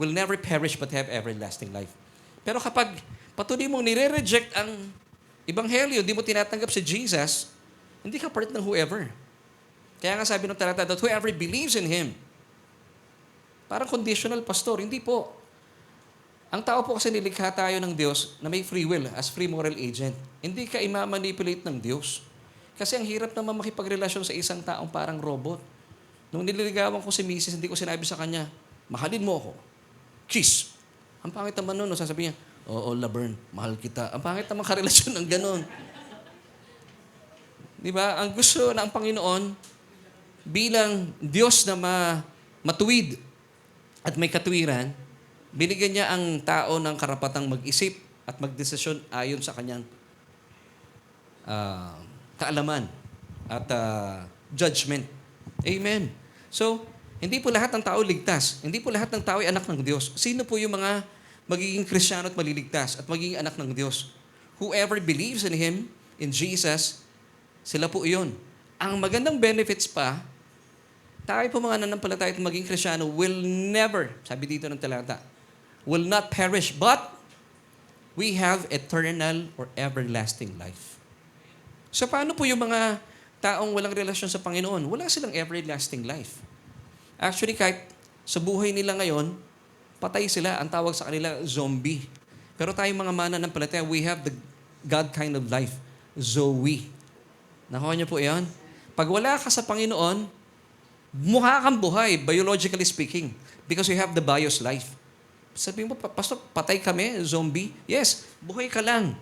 will never perish but have everlasting life. Pero kapag patuloy mong nire-reject ang Ebanghelyo, hindi mo tinatanggap si Jesus, hindi ka part ng whoever. Kaya nga sabi ng talata, that whoever believes in Him, parang conditional, pastor. Hindi po. Ang tao po kasi nilikha tayo ng Diyos na may free will as free moral agent. Hindi ka ima-manipulate ng Diyos. Kasi ang hirap naman makipagrelasyon sa isang taong parang robot. Nung nililigawan ko si Mrs., hindi ko sinabi sa kanya, mahalin mo ako. Kiss. Ang pangit naman nun, sasabihin niya, oo, Laverne, mahal kita. Ang pangit naman karelasyon ng ganun. Di ba? Ang gusto ng Panginoon, bilang Diyos na matuwid at may katuwiran, binigyan niya ang tao ng karapatang mag-isip at magdesisyon ayon sa kanyang kaalaman at judgment. Amen. So, hindi po lahat ng tao ligtas. Hindi po lahat ng tao ay anak ng Diyos. Sino po yung mga magiging Kristiyano at maliligtas at magiging anak ng Diyos? Whoever believes in Him, in Jesus, sila po iyon. Ang magandang benefits pa, tayo po mga nanampalataya at maging Kristiyano will never, sabi dito ng talata, will not perish, but we have eternal or everlasting life. So paano po yung mga taong walang relasyon sa Panginoon? Wala silang everlasting life. Actually, kahit sa buhay nila ngayon, patay sila. Ang tawag sa kanila, zombie. Pero tayong mga mananampalataya, we have the God kind of life, Zoe. Nakuha niyo po yan? Pag wala ka sa Panginoon, mukha kang buhay, biologically speaking, because you have the bios life. Sabihin mo, Pastor, patay kami, zombie? Yes, buhay ka lang.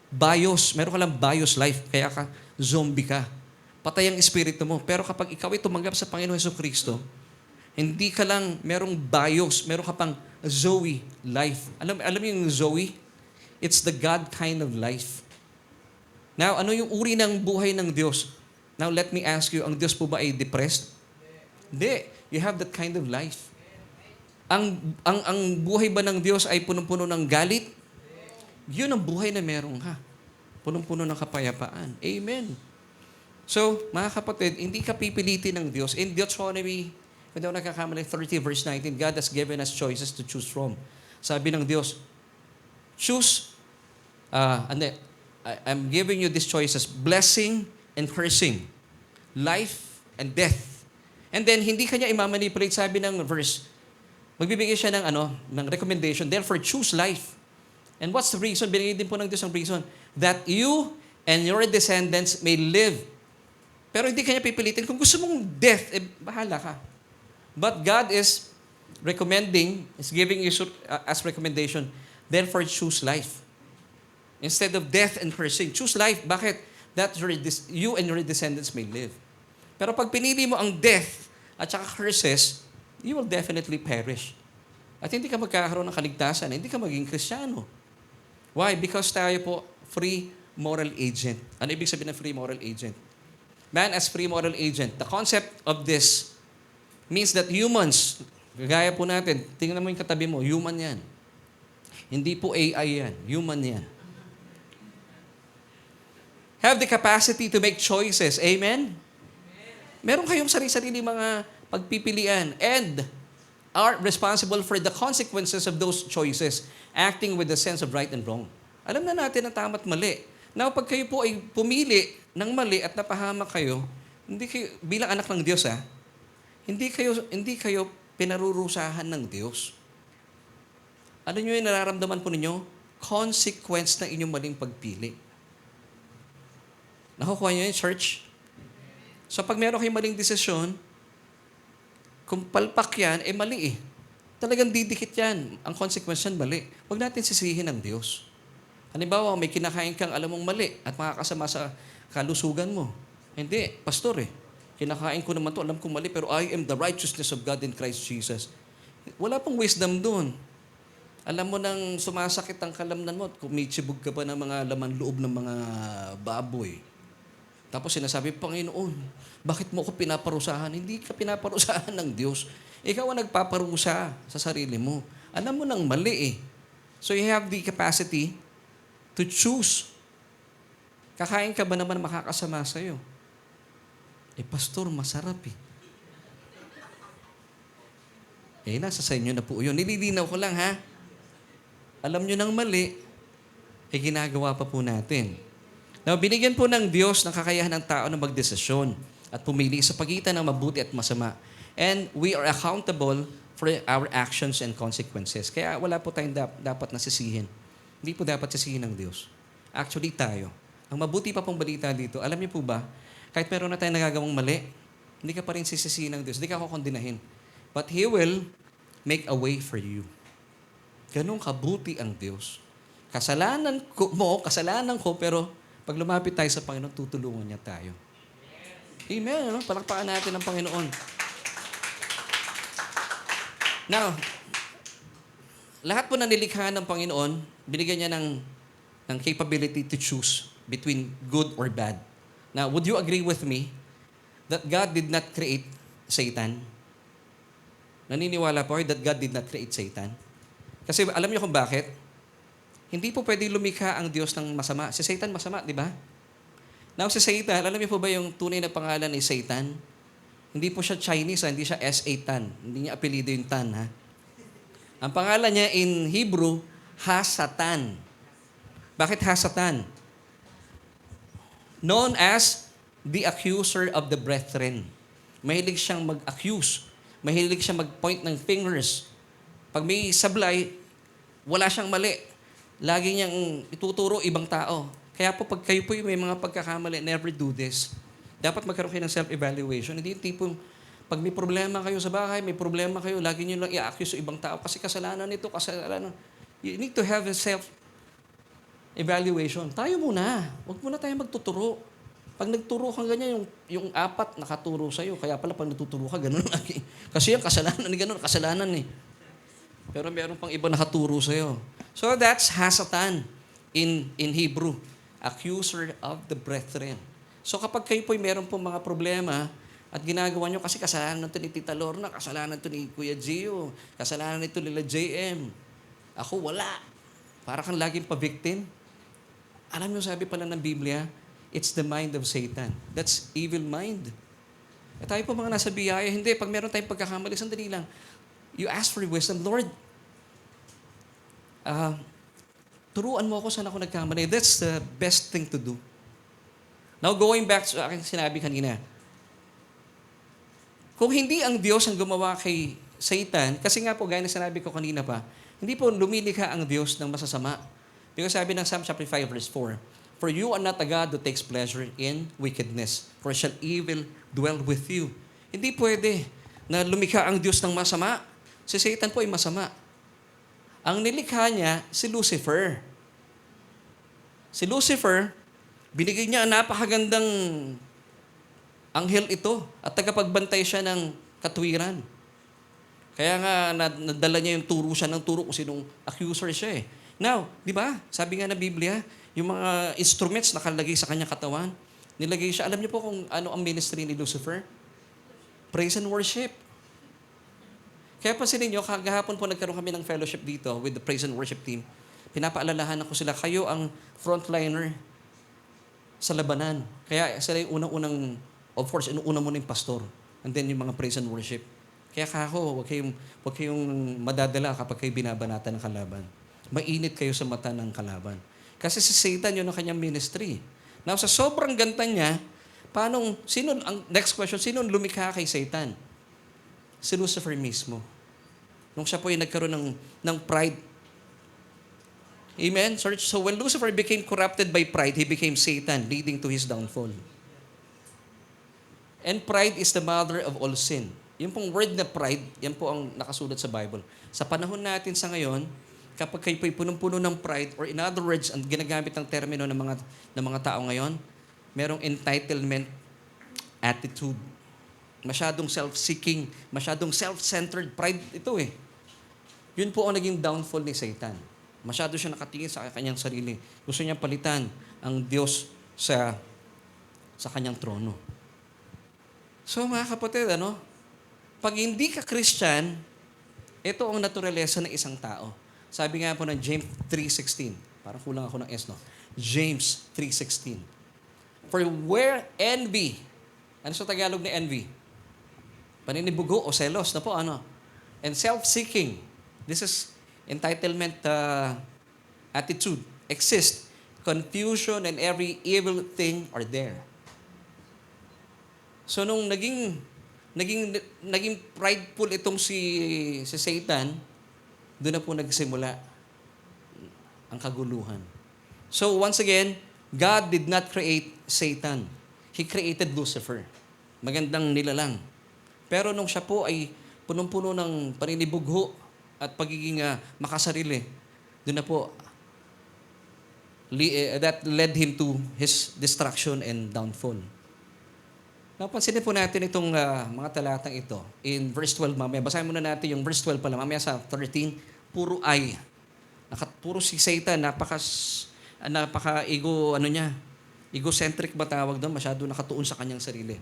bios. Meron ka lang bios life. Kaya ka zombie ka. Patay ang espiritu mo. Pero kapag ikaw ay tumanggap sa Panginoon Jesucristo, hindi ka lang merong bios, meron ka pang Zoe life. Alam mo yung Zoe? It's the God kind of life. Now, ano yung uri ng buhay ng Diyos? Now, let me ask you, ang Diyos po ba ay depressed? Hindi. You have that kind of life. Ang buhay ba ng Diyos ay punong-puno ng galit? Yun ang buhay na meron ka. Punong-puno ng kapayapaan. Amen. So, mga kapatid, hindi ka pipilitin ng Diyos. In Deuteronomy, kung daw nagkakamali, 30 verse 19, God has given us choices to choose from. Sabi ng Diyos, choose, I'm giving you these choices, blessing and cursing, life and death. And then, hindi kanya imamanipulate, sabi ng verse, magbibigay siya ng recommendation, therefore choose life. And what's the reason? Binigay din po ng Diyos ang reason, that you and your descendants may live. Pero hindi kanya pipilitin. Kung gusto mong death, bahala ka. But God is giving you as recommendation, therefore choose life. Instead of death and cursing, choose life. Bakit? That you and your descendants may live. Pero pag pinili mo ang death at saka curses, you will definitely perish. At hindi ka magkakaroon ng kaligtasan, hindi ka maging Kristiyano. Why? Because tayo po, free moral agent. Ano ibig sabihin ng free moral agent? Man as free moral agent. The concept of this means that humans, gaya po natin, tingnan mo yung katabi mo, human yan. Hindi po AI yan. Human yan. Have the capacity to make choices. Amen? Meron kayong sarili-sarili mga pagpipilian and are responsible for the consequences of those choices, acting with a sense of right and wrong. Alam na natin ang tama at mali. Now, pag kayo po ay pumili ng mali at napahamak kayo, hindi kayo, bilang anak ng Diyos, hindi kayo pinarurusahan ng Diyos. Ano nyo yung nararamdaman po ninyo? Consequence ng inyong maling pagpili. Nakukuha nyo yun, church? So, pag meron kayong maling desisyon, kung palpak yan, mali eh. Talagang didikit yan. Ang consequence yan, mali. Huwag natin sisihin ang Diyos. Halimbawa, may kinakain kang alam mong mali at makakasama sa kalusugan mo. Hindi, pastor eh. Kinakain ko naman to, alam kong mali, pero I am the righteousness of God in Christ Jesus. Wala pong wisdom doon. Alam mo nang sumasakit ang kalamnan mo, kumitsibog ka pa ng mga laman loob ng mga baboy. Tapos sinasabi, Panginoon, bakit mo ako pinaparusahan? Hindi ka pinaparusahan ng Diyos. Ikaw ang nagpaparusa sa sarili mo. Alam mo nang mali eh. So you have the capacity to choose. Kakain ka ba naman makakasama sa'yo? Pastor, masarap eh. Nasa sa inyo na po yun. Nililinaw ko lang ha. Alam nyo nang mali, ginagawa pa po natin. Now, binigyan po ng Diyos ng kakayahan ng tao na magdesisyon at pumili sa pagitan ng mabuti at masama. And we are accountable for our actions and consequences. Kaya wala po tayong dapat nasisihin. Hindi po dapat sisihin ng Diyos. Actually, tayo. Ang mabuti pa pong balita dito, alam niyo po ba, kahit meron na tayong nagagawang mali, hindi ka pa rin sisisihin ng Diyos. Hindi ka kukondinahin. But He will make a way for you. Ganun kabuti ang Diyos. Kasalanan ko, pero pag lumapit tayo sa Panginoon, tutulungan niya tayo. Amen. No? Palakpakan natin ang Panginoon. Now, lahat po na nilikha ng Panginoon, binigyan niya ng capability to choose between good or bad. Now, would you agree with me that God did not create Satan? Naniniwala po that God did not create Satan? Kasi alam niyo kung bakit? Hindi po pwede lumikha ang Diyos ng masama. Si Satan masama, di ba? Now, si Satan, alam niyo po ba yung tunay na pangalan ni Satan? Hindi po siya Chinese, hindi siya S-A-Tan. Hindi niya apelido yung Tan, ha? Ang pangalan niya in Hebrew, Hasatan. Bakit Hasatan? Known as the accuser of the brethren. Mahilig siyang mag-accuse. Mahilig siyang mag-point ng fingers. Pag may sablay, wala siyang mali. Lagi niyang ituturo ibang tao. Kaya po, pag kayo po may mga pagkakamali, never do this. Dapat magkaroon kayo ng self-evaluation. Hindi yung tipong, pag may problema kayo sa bahay, may problema kayo, lagi niyo lang i-accuse sa ibang tao kasi kasalanan nito, kasalanan. You need to have a evaluation. Tayo muna. Huwag muna tayo magtuturo. Pag nagturo kang ganyan, yung apat nakaturo sa'yo. Kaya pala pag nagtuturo ka, ganun lagi. Kasi yung kasalanan, ganun, kasalanan eh. Pero meron pang iba nakaturo sa'yo. So that's Hasatan in Hebrew. Accuser of the brethren. So kapag kayo po'y meron pong mga problema at ginagawa nyo kasi kasalanan ito ni Tita Lorna, kasalanan ito ni Kuya Gio, kasalanan ito nila JM. Ako wala. Para kang laging pa-victim. Alam nyo, sabi pala ng Biblia, it's the mind of Satan. That's evil mind. At tayo po mga nasa biyaya, hindi. Pag meron tayong pagkakamali, sandali lang. You ask for wisdom, Lord, turuan mo ako saan ako nagkamali. That's the best thing to do. Now, going back sa aking sinabi kanina, kung hindi ang Diyos ang gumawa kay Satan, kasi nga po, gaya na sinabi ko kanina pa, hindi po lumilikha ang Diyos ng masasama. Because sabi ng Psalm chapter 5 verse 4, for you are not a God who takes pleasure in wickedness, for shall evil dwell with you. Hindi pwede na lumikha ang Diyos ng masama. Si Satan po ay masama. Ang nilikha niya, si Lucifer. Si Lucifer, binigay niya ang napakagandang anghel ito at tagapagbantay siya ng katwiran. Kaya nga, nadala niya yung turo siya ng turo kung sinong accuser siya eh. Now, di ba? Sabi nga na Biblia, yung mga instruments nakalagay sa kanyang katawan, nilagay siya. Alam niyo po kung ano ang ministry ni Lucifer? Praise and worship. Kaya pansinin niyo, kagahapon po nagkaroon kami ng fellowship dito with the praise and worship team. Pinapaalalahan ko sila, kayo ang frontliner sa labanan. Kaya sila yung unang-unang, of course, inuuna muna yung pastor. And then yung mga praise and worship. Kaya kako, huwag kayong madadala kapag kayo binabanatan ng kalaban. Mainit kayo sa mata ng kalaban. Kasi si Satan yun ang kanyang ministry. Now, sa sobrang ganda niya, ang next question, sino lumikha kay Satan? Si Lucifer mismo. Nung siya po yung nagkaroon ng pride. Amen? So when Lucifer became corrupted by pride, he became Satan, leading to his downfall. And pride is the mother of all sin. Yung pong word na pride, yan po ang nakasulat sa Bible. Sa panahon natin sa ngayon, kapag kayo po'y punong-puno ng pride, or in other words, ang ginagamit ng termino ng mga tao ngayon, merong entitlement attitude. Masyadong self-seeking, masyadong self-centered pride ito eh. Yun po ang naging downfall ni Satan. Masyado siya nakatingin sa kanyang sarili. Gusto niya palitan ang Diyos sa kanyang trono. So mga kapatid, pag hindi ka Christian, ito ang naturalesa ng isang tao. Sabi nga po ng James 3:16. Parang kulang ako ng S, no? James 3:16. For where envy, ano sa Tagalog ni envy? Paninibugo o selos na po, And self-seeking, this is entitlement attitude, exist. Confusion and every evil thing are there. So nung naging prideful itong si Satan, doon na po nagsimula ang kaguluhan. So once again, God did not create Satan. He created Lucifer. Magandang nilalang. Pero nung siya po ay punong-puno ng paninibugho at pagiging makasarili, doon na po, that led him to his destruction and downfall. Napansinin po natin itong mga talatang ito. In verse 12 mamaya, basahin muna natin yung verse 12 pala. Mamaya sa 13, puro ay. Puro si Satan, egocentric ba tawag doon? Masyado nakatuon sa kanyang sarili.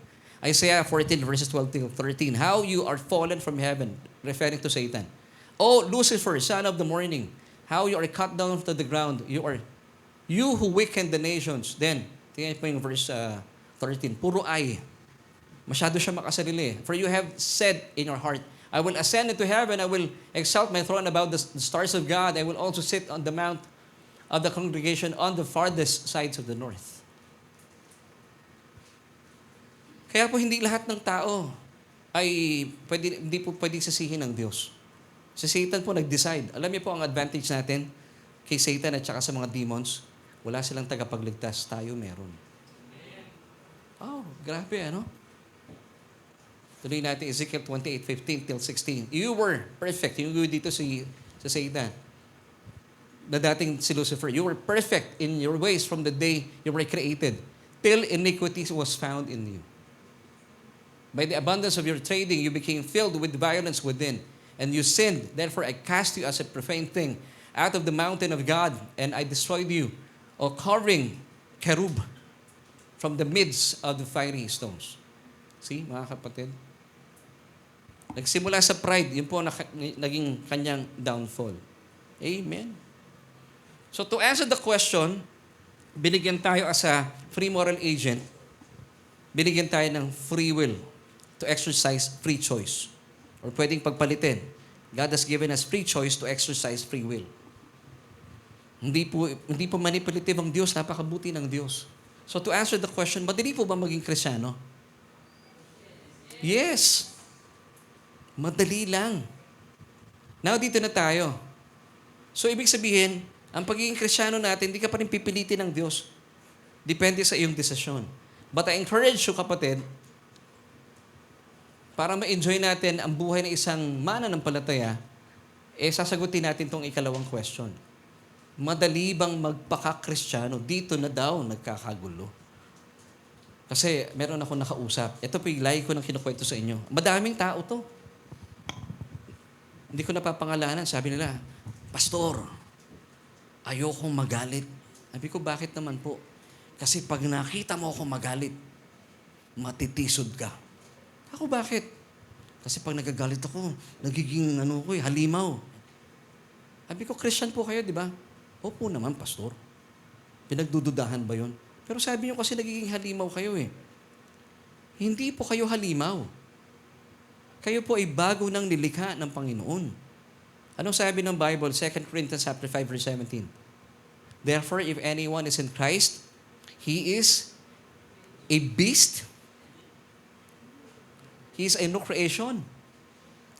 Isaiah 14 verses 12 to 13. How you are fallen from heaven, referring to Satan. O Lucifer, son of the morning, how you are cut down to the ground. You who weaken the nations. Then, tingnan po yung verse 13. Puro ay. Masyado siya makasarili. For you have said in your heart, I will ascend into heaven, I will exalt my throne above the stars of God, I will also sit on the mount of the congregation on the farthest sides of the north. Kaya po hindi lahat ng tao ay hindi po pwedeng sisihin ng Diyos. Si Satan po nag-decide. Alam niyo po ang advantage natin kay Satan at saka sa mga demons, wala silang tagapagligtas, tayo meron. Oh, grabe Tuloy natin Ezekiel 28:15 till 16. You were perfect. Yung dito sa Satan. na dating si Lucifer. You were perfect in your ways from the day you were created, till iniquity was found in you. By the abundance of your trading, you became filled with violence within, and you sinned. Therefore, I cast you as a profane thing out of the mountain of God, and I destroyed you, O covering cherub, from the midst of the fiery stones. See, mga kapatid? Nagsimula sa pride, yun po naging kanyang downfall. Amen. So to answer the question, binigyan tayo as a free moral agent, binigyan tayo ng free will to exercise free choice. Or pwedeng pagpalitin. God has given us free choice to exercise free will. Hindi po manipulative ang Diyos, napakabuti ng Diyos. So to answer the question, madali po ba maging Kristiyano? Yes. Madali lang. Now, dito na tayo. So, ibig sabihin, ang pagiging Kristiyano natin, hindi ka pa rin pipilitin ng Diyos. Depende sa iyong desisyon. But I encourage you, kapatid, para ma-enjoy natin ang buhay ng isang mananampalataya, sasagutin natin itong ikalawang question. Madali bang magpaka-Kristiyano? Dito na daw nagkakagulo. Kasi meron ako nakausap. Ito po yung lagi ko nang kinukwento sa inyo. Madaming tao to. Hindi ko napapangalanan. Sabi nila, Pastor, ayokong magalit. Sabi ko, bakit naman po? Kasi pag nakita mo ako magalit, matitisod ka. Ako bakit? Kasi pag nagagalit ako, nagiging halimaw. Sabi ko, Christian po kayo, di ba? Opo naman, Pastor. Pinagdududahan ba yun? Pero sabi niyo kasi nagiging halimaw kayo eh. Hindi po kayo halimaw. Kayo po ay bago ng nilikha ng Panginoon. Anong sabi ng Bible? 2 Corinthians 5, verse 17. Therefore, if anyone is in Christ, he is a beast. He is a new creation.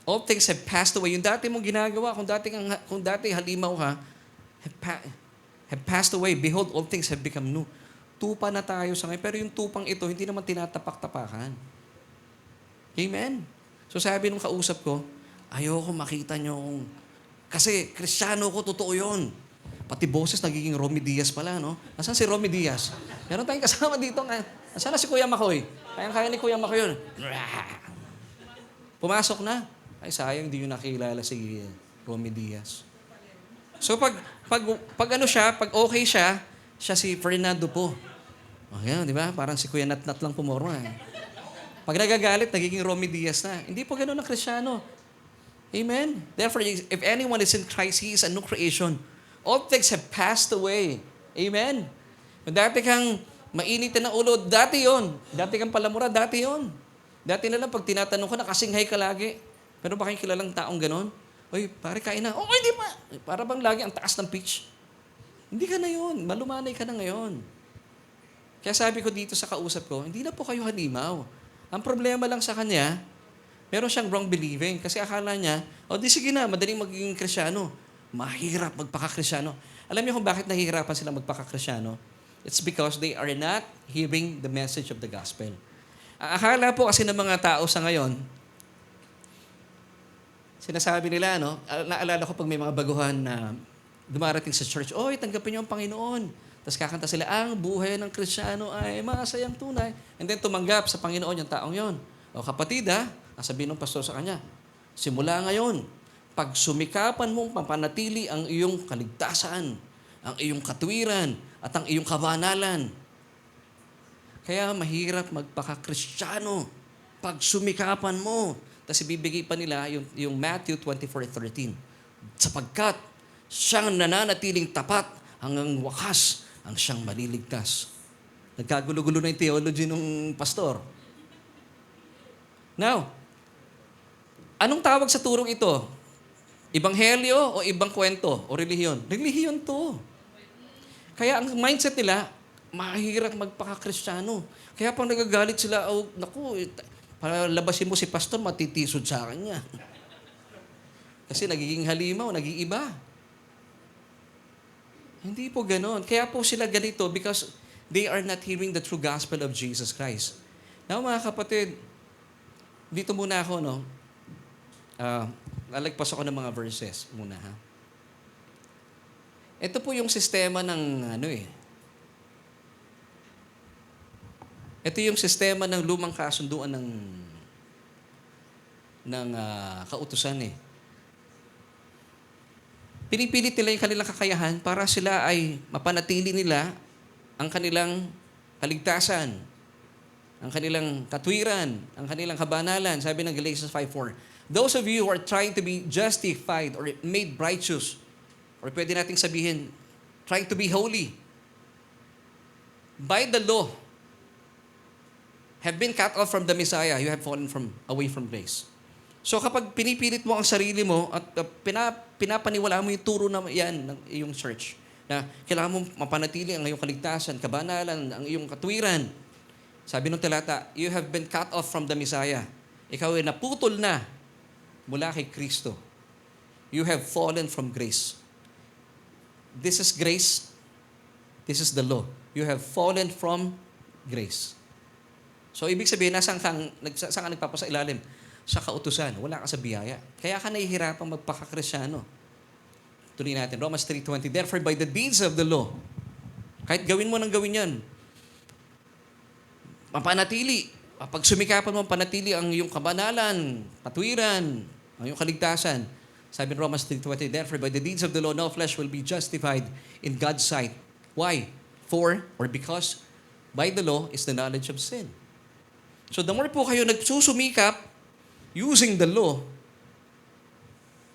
All things have passed away. Yung dati mong ginagawa, kung dati halimaw ka, have passed away. Behold, all things have become new. Tupa na tayo sa ngayon. Pero yung tupang ito, hindi naman tinatapak-tapakan. Amen? So sabi nung kausap ko, ayoko makita nyo kung... Kasi Kristiyano ko, totoo yun. Pati boses nagiging Romy Diaz pala, no? Nasaan si Romy Diaz? Meron tayong kasama dito nga. Nasaan na si Kuya Makoy? Kaya ni Kuya Makoy yun. Pumasok na. Ay, sayang, hindi yun nakilala si Romy Diaz. So pag okay siya si Fernando po. O yan, di ba? Parang si Kuya Nat lang pumorma. Pag nagagalit, nagiging Romy Diaz na. Hindi po ganun ang Kristiyano. Amen? Therefore, if anyone is in Christ, he is a new creation. All things have passed away. Amen? Kung dati kang mainit na ulo, dati yon. Dati kang palamura, dati yon. Dati na lang, pag tinatanong ko, nakasinghay ka lagi. Pero ba kayong kilalang taong ganon? Oy, pare, kain na. Oh, hindi pa. Para bang lagi ang taas ng pitch. Hindi ka na yun. Malumanay ka na ngayon. Kaya sabi ko dito sa kausap ko, hindi na po kayo halimaw. Ang problema lang sa kanya, meron siyang wrong believing. Kasi akala niya, di sige na, madaling magiging Kristiyano. Mahirap magpaka-Kristiyano. Alam niyo kung bakit nahihirapan sila magpaka-Kristiyano? It's because they are not hearing the message of the gospel. Akala po kasi ng mga tao sa ngayon, sinasabi nila, naalala ko pag may mga baguhan na dumarating sa church, tanggapin niyo ang Panginoon. Tapos kakanta sila, ang buhay ng Kristiyano ay masayang tunay. And then tumanggap sa Panginoon yung taong yon. O kapatid sabihin ng pastor sa kanya, simula ngayon, pag sumikapan mong papanatili ang iyong kaligtasan, ang iyong katwiran, at ang iyong kabanalan. Kaya mahirap magpaka-Kristiyano pag sumikapan mo. Tapos ibibigay pa nila yung Matthew 24:13. Sapagkat siyang nananatiling tapat hanggang wakas ang siyang maliligtas. Nagkagulo-gulo na yung theology ng pastor. Now, anong tawag sa turong ito? Ebanghelyo o ibang kwento o relihiyon? Relihiyon to. Kaya ang mindset nila, mahirap magpaka-Kristiyano. Kaya pang nagagalit sila, para labasin mo si pastor, matitisod sa kanya. Kasi nagiging halimaw, nag-iiba. Hindi po ganon. Kaya po sila ganito because they are not hearing the true gospel of Jesus Christ. Now mga kapatid, dito muna ako, lalagpas ako ng mga verses muna, ha? Ito po yung sistema ng ito yung sistema ng lumang kasunduan ng kautusan eh. Pinipilit nila yung kanilang kakayahan para sila ay mapanatili nila ang kanilang kaligtasan, ang kanilang katwiran, ang kanilang kabanalan. Sabi ng Galatians 5:4, those of you who are trying to be justified or made righteous, or pwede nating sabihin, trying to be holy, by the law, have been cut off from the Messiah, you have fallen away from grace. So kapag pinipilit mo ang sarili mo at pinapaniwalaan mo yung turo na yan ng iyong church, na kailangan mo mapanatili ang iyong kaligtasan, kabanalan, ang iyong katwiran, sabi ng talata, you have been cut off from the Messiah. Ikaw ay naputol na mula kay Kristo. You have fallen from grace. This is grace. This is the law. You have fallen from grace. So, ibig sabihin, saan ka nagpapasailalim? Sa kautusan. Wala ka sa biyaya. Kaya ka nahihirapang magpakakristyano. Tuloy natin. Romans 3:20. Therefore, by the deeds of the law, kahit gawin mo ng gawin yan, mapanatili. Pag sumikapan mo, panatili ang iyong kabanalan, patwiran, ang iyong kaligtasan. Sabi in Romans 3:20, therefore, by the deeds of the law, no flesh will be justified in God's sight. Why? Because by the law is the knowledge of sin. So the more po kayo nagsusumikap using the law,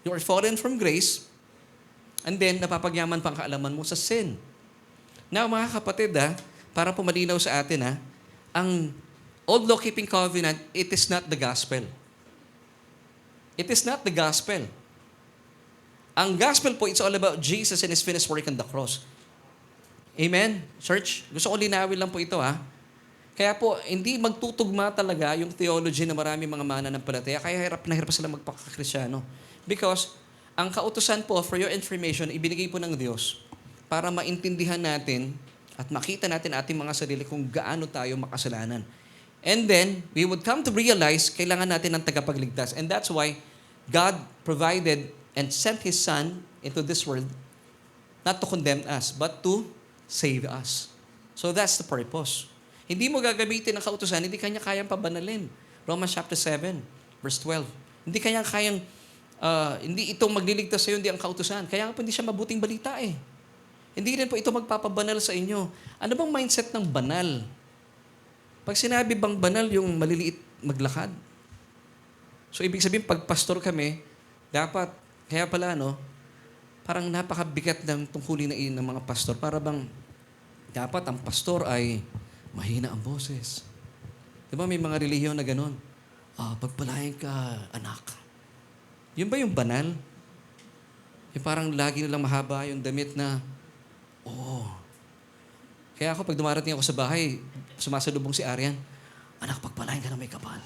you are fallen from grace, and then napapagyaman pa ang kaalaman mo sa sin. Now, mga kapatid, para po malinaw sa atin, ang old law-keeping covenant, it is not the gospel. It is not the gospel. Ang gospel po, it's all about Jesus and His finished work on the cross. Amen? Church, gusto ko linawin lang po ito, Kaya po, hindi magtutugma talaga yung theology na marami mga mananampalataya. Kaya hirap na hirap sila magpakakristyano. Because, ang kautusan po, for your information, ibinigay po ng Diyos para maintindihan natin at makita natin ating mga sarili kung gaano tayo makasalanan. And then, we would come to realize, kailangan natin ng tagapagligtas. And that's why God provided and sent His Son into this world, not to condemn us, but to save us. So that's the purpose. Hindi mo gagamitin ang kautusan, hindi kanya kayang pabanalin. Romans chapter 7, verse 12. Hindi kanya kayang, hindi ito magliligtas sa iyo, hindi ang kautusan. Kaya nga po hindi siya mabuting balita eh. Hindi rin po ito magpapabanal sa inyo. Ano bang mindset ng banal? Pag sinabi bang banal yung maliliit maglakad? So ibig sabihin, pag pastor kami, dapat, kaya pala parang napakabigat ng tungkulin ng mga pastor. Para bang, dapat ang pastor ay mahina ang boses. Diba may mga relihiyon na ganun? Pagpalain ka, anak. Yun ba yung banal? Yung parang lagi nilang mahaba yung damit na, Kaya ako, pag dumarating ako sa bahay, sumasalubong si Arian, anak, pagpalain ka na may kapal.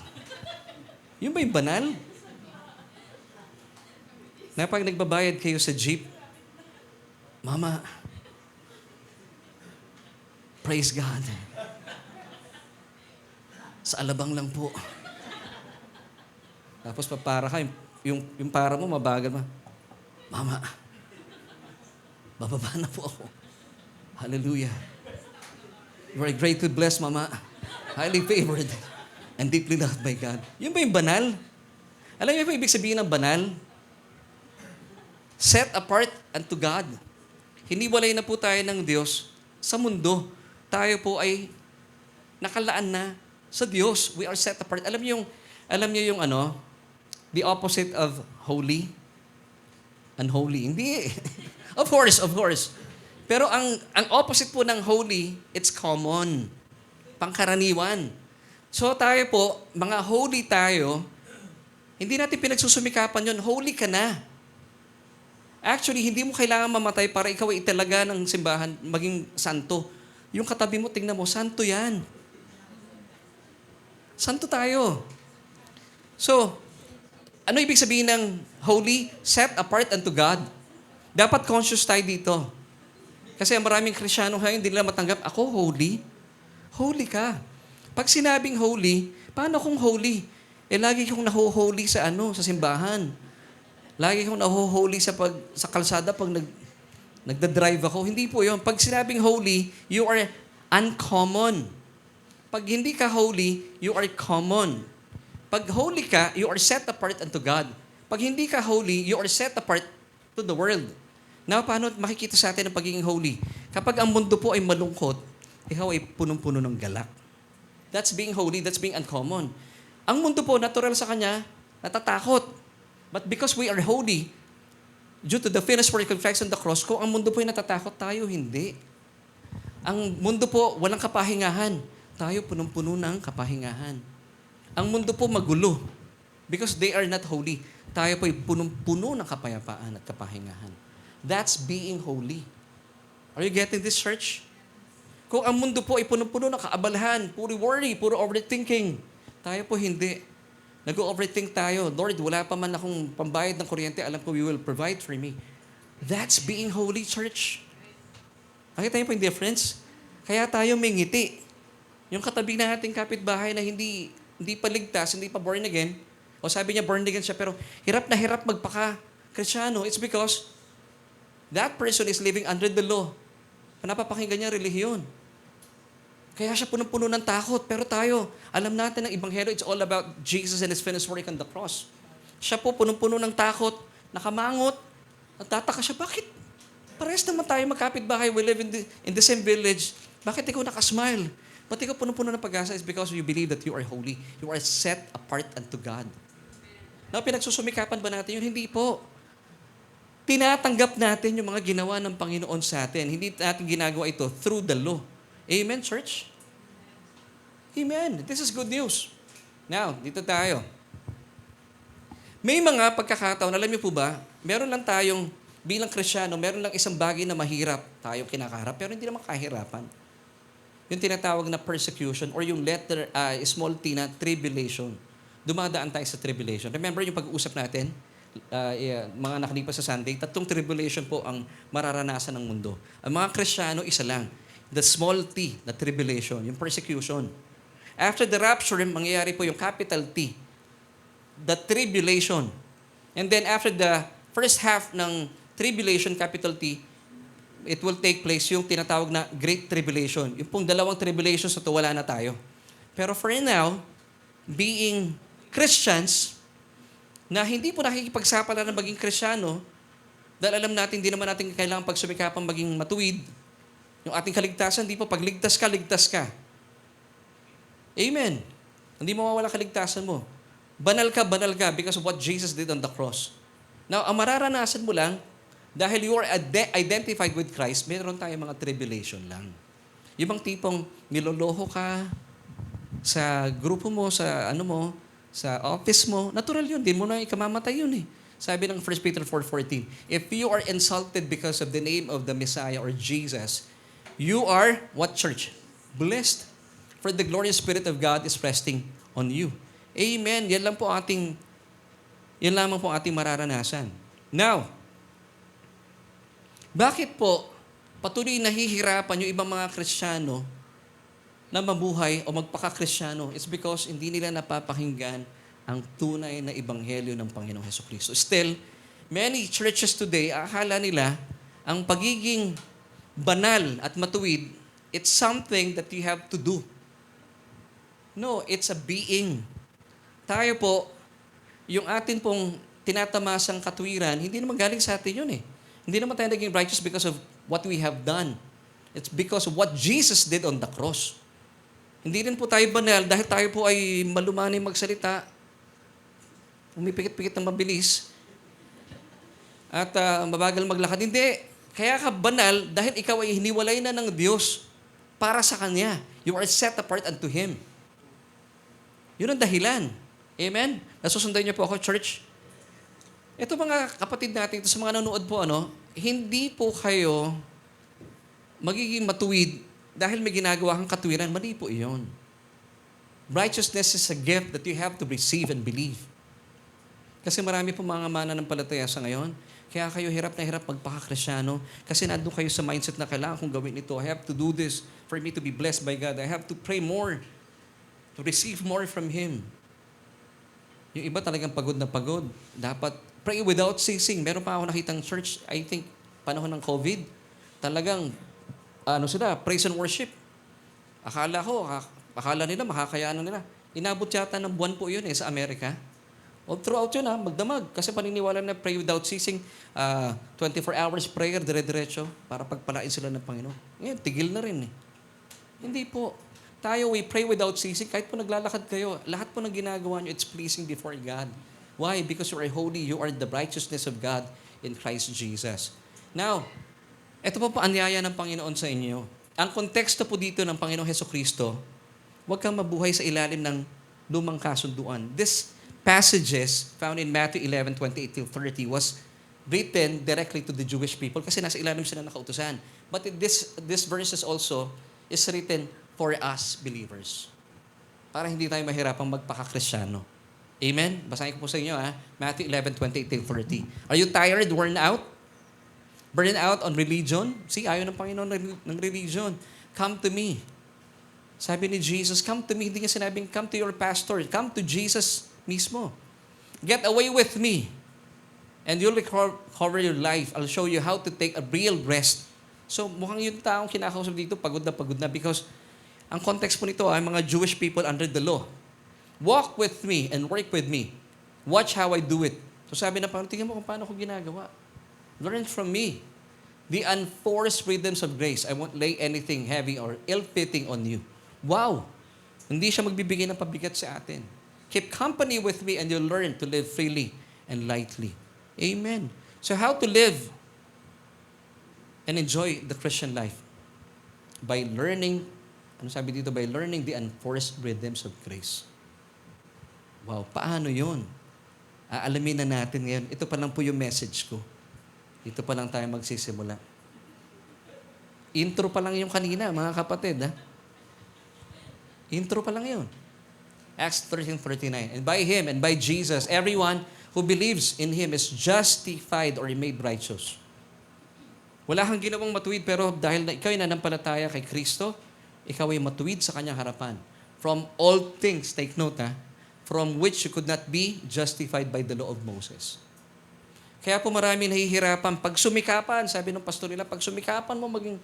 Yun ba yung banal? Na pag nagbabayad kayo sa jeep, Mama, praise God. Sa alabang lang po. Tapos papara ka, yung para mo, mabagal ma. Mama, bababa na po ako. Hallelujah. You are greatly blessed, Mama. Highly favored and deeply loved by God. Yun ba yung banal? Alam niyo ba ibig sabihin ng banal? Set apart unto God. Hiniwalay na po tayo ng Diyos sa mundo. Tayo po ay nakalaan na sa Diyos. We are set apart. Alam niyo yung the opposite of holy? Unholy. Hindi. Of course. Pero ang opposite po ng holy, it's common. Pangkaraniwan. So tayo po, mga holy tayo, hindi natin pinagsusumikapan yun. Holy ka na. Actually, hindi mo kailangan mamatay para ikaw ay italaga ng simbahan, maging santo. Yung katabi mo, tingnan mo, santo yan. Santo tayo. So, ano ibig sabihin ng holy? Set apart unto God. Dapat conscious tayo dito. Kasi maraming Kristyano ngayon, hindi nila matanggap, ako holy? Holy ka. Pag sinabing holy, paano kung holy? Lagi kong naho-holy sa simbahan. Lagi kong naho-holy sa kalsada pag nagda-drive ako. Hindi po yun. Pag sinabing holy, you are uncommon. Pag hindi ka holy, you are common. Pag holy ka, you are set apart unto God. Pag hindi ka holy, you are set apart to the world. Now, paano makikita sa atin ang pagiging holy? Kapag ang mundo po ay malungkot, ikaw ay punong-puno ng galak. That's being holy, that's being uncommon. Ang mundo po, natural sa kanya, natatakot. But because we are holy, due to the finished work of Christ on the cross, kung ang mundo po ay natatakot, tayo hindi. Ang mundo po, walang kapahingahan. Tayo punong-puno ng kapahingahan. Ang mundo po magulo because they are not holy. Tayo po ay punong-puno ng kapayapaan at kapahingahan. That's being holy. Are you getting this, church? Kung ang mundo po ay punong-puno ng kaabalahan, puro worry, puro overthinking, tayo po hindi. Nag-overthink tayo. Lord, wala pa man akong pambayad ng kuryente, alam ko you will provide for me. That's being holy, church. Nakita niyo po yung difference? Kaya tayo may ngiti. Yung katabi nating kapitbahay na hindi pa ligtas, hindi pa born again, o sabi niya born again siya, pero hirap na hirap magpaka-Kristyano, it's because that person is living under the law. Napapakinggan niya relihiyon. Kaya siya punong-puno ng takot. Pero tayo, alam natin ang Ebanghelyo, it's all about Jesus and His finished work on the cross. Siya po punong-puno ng takot, nakamangot, nagtataka siya, bakit? Parehas naman tayo magkapit-bahay, we live in the same village. Bakit ikaw nakasmile? Ba't ikaw punong-puno ng pag-asa? It's because you believe that you are holy. You are set apart unto God. Now, pinagsusumikapan ba natin yun? Hindi po. Tinatanggap natin yung mga ginawa ng Panginoon sa atin. Hindi natin ginagawa ito through the law. Amen, church? Amen. This is good news. Now, dito tayo. May mga pagkakataon, alam niyo po ba, meron lang tayong, bilang Kristyano, meron lang isang bagay na mahirap tayong kinakaharap, pero hindi naman kahirapan. Yung tinatawag na persecution or yung small t na tribulation. Dumadaan tayo sa tribulation. Remember yung pag-uusap natin? Mga nakalipas sa Sunday, 3 tribulation po ang mararanasan ng mundo. Ang mga Kristyano, isa lang. The small t, the tribulation, yung persecution. After the rapture, mangyayari po yung capital T, the tribulation. And then after the first half ng tribulation, capital T, it will take place yung tinatawag na Great Tribulation. Yung pong 2 tribulations, ito wala na tayo. Pero for now, being Christians, na hindi po nakikipagsapala na maging Kristyano, dahil alam natin, hindi naman natin kailangan pagsumikapang maging matuwid. Yung ating kaligtasan, hindi po, pag ligtas ka, ligtas ka. Amen. Hindi mawawala kaligtasan mo. Banal ka because of what Jesus did on the cross. Now, ang mararanasan mo lang, dahil you are identified with Christ, meron tayong mga tribulation lang. Yung bang tipong niloloho ka sa grupo mo, sa sa office mo, natural yun, di mo na ikamamatay yun eh. Sabi ng 1 Peter 4:14, if you are insulted because of the name of the Messiah or Jesus, you are, what church? Blessed. For the glorious Spirit of God is resting on you. Amen. Yan lamang po ating mararanasan. Now, bakit po patuloy nahihirapan yung ibang mga Kristiyano na mabuhay o magpaka-Kristyano? It's because hindi nila napapakinggan ang tunay na ebanghelyo ng Panginoong Hesukristo. Still, many churches today, akala nila ang pagiging banal at matuwid, it's something that you have to do. No, it's a being. Tayo po, yung atin pong tinatamasang katwiran, hindi naman galing sa atin yun eh. Hindi naman tayo naging righteous because of what we have done. It's because of what Jesus did on the cross. Hindi rin po tayo banal dahil tayo po ay malumanay magsalita, umipikit-pikit ng mabilis, at mabagal maglakad. Hindi. Kaya ka banal dahil ikaw ay hiniwalay na ng Diyos para sa Kanya. You are set apart unto Him. Yun ang dahilan. Amen? Nasusundan niyo po ako, church? Ito mga kapatid natin, ito sa mga nanonood po, hindi po kayo magiging matuwid dahil may ginagawa kang katwiran. Mali po iyon. Righteousness is a gift that you have to receive and believe. Kasi marami po mga mananampalataya sa ngayon, kaya kayo hirap na hirap magpaka-Kristyano kasi nandun kayo sa mindset na kailangan kong gawin ito. I have to do this for me to be blessed by God. I have to pray more, to receive more from Him. Yung iba talagang pagod na pagod. Dapat pray without ceasing. Meron pa ako nakitang church, I think, panahon ng COVID. talagang, praise and worship. Akala nila, makakayanan nila. Inabot yata ng buwan po yun sa Amerika. All throughout yun magdamag. Kasi paniniwala na pray without ceasing, 24 hours prayer, dire-diretso, para pagpalain sila ng Panginoon. Ngayon, tigil na rin. Hindi po. Tayo, we pray without ceasing. Kahit po naglalakad kayo, lahat po ng ginagawa nyo, it's pleasing before God. Why? Because you are holy, you are the righteousness of God in Christ Jesus. Now, ito po anyaya ng Panginoon sa inyo. Ang konteksto po dito ng Panginoong Hesukristo, huwag kang mabuhay sa ilalim ng lumang kasunduan. This passages found in Matthew 11:28-30 was written directly to the Jewish people kasi nasa ilalim sila ng kautusan. But this verses also is written for us believers. Para hindi tayo mahirapang magpaka-Kristyano. Amen? Basahin ko po sa inyo Matthew 11:28-30. Are you tired, worn out? Burned out on religion? See, ayaw ng Panginoon ng religion. Come to me. Sabi ni Jesus, come to me. Hindi niya sinabing, come to your pastor. Come to Jesus mismo. Get away with me. And you'll recover your life. I'll show you how to take a real rest. So, mukhang yung taong kinakausap dito, pagod na because ang context po nito ay mga Jewish people under the law. Walk with me and work with me. Watch how I do it. So sabi na parang, tingnan mo kung paano ko ginagawa. Learn from me. The unforced rhythms of grace. I won't lay anything heavy or ill-fitting on you. Wow! Hindi siya magbibigay ng pabigat sa atin. Keep company with me and you'll learn to live freely and lightly. Amen. So how to live and enjoy the Christian life? By learning, ano sabi dito? By learning the unforced rhythms of grace. Wow, paano yun? Aalamin na natin ngayon. Ito pa lang po yung message ko. Ito pa lang tayo magsisimula. Intro pa lang yung kanina, mga kapatid. Intro pa lang yun. Acts 13:39. And by Him and by Jesus, everyone who believes in Him is justified or made righteous. Wala kang ginawang matuwid, pero dahil na ikaw ay nanampalataya kay Kristo, ikaw ay matuwid sa Kanyang harapan. From all things, take note from which you could not be justified by the law of Moses. Kaya po marami nahihirapan. Pag sumikapan, sabi ng pastor nila, pag sumikapan mo maging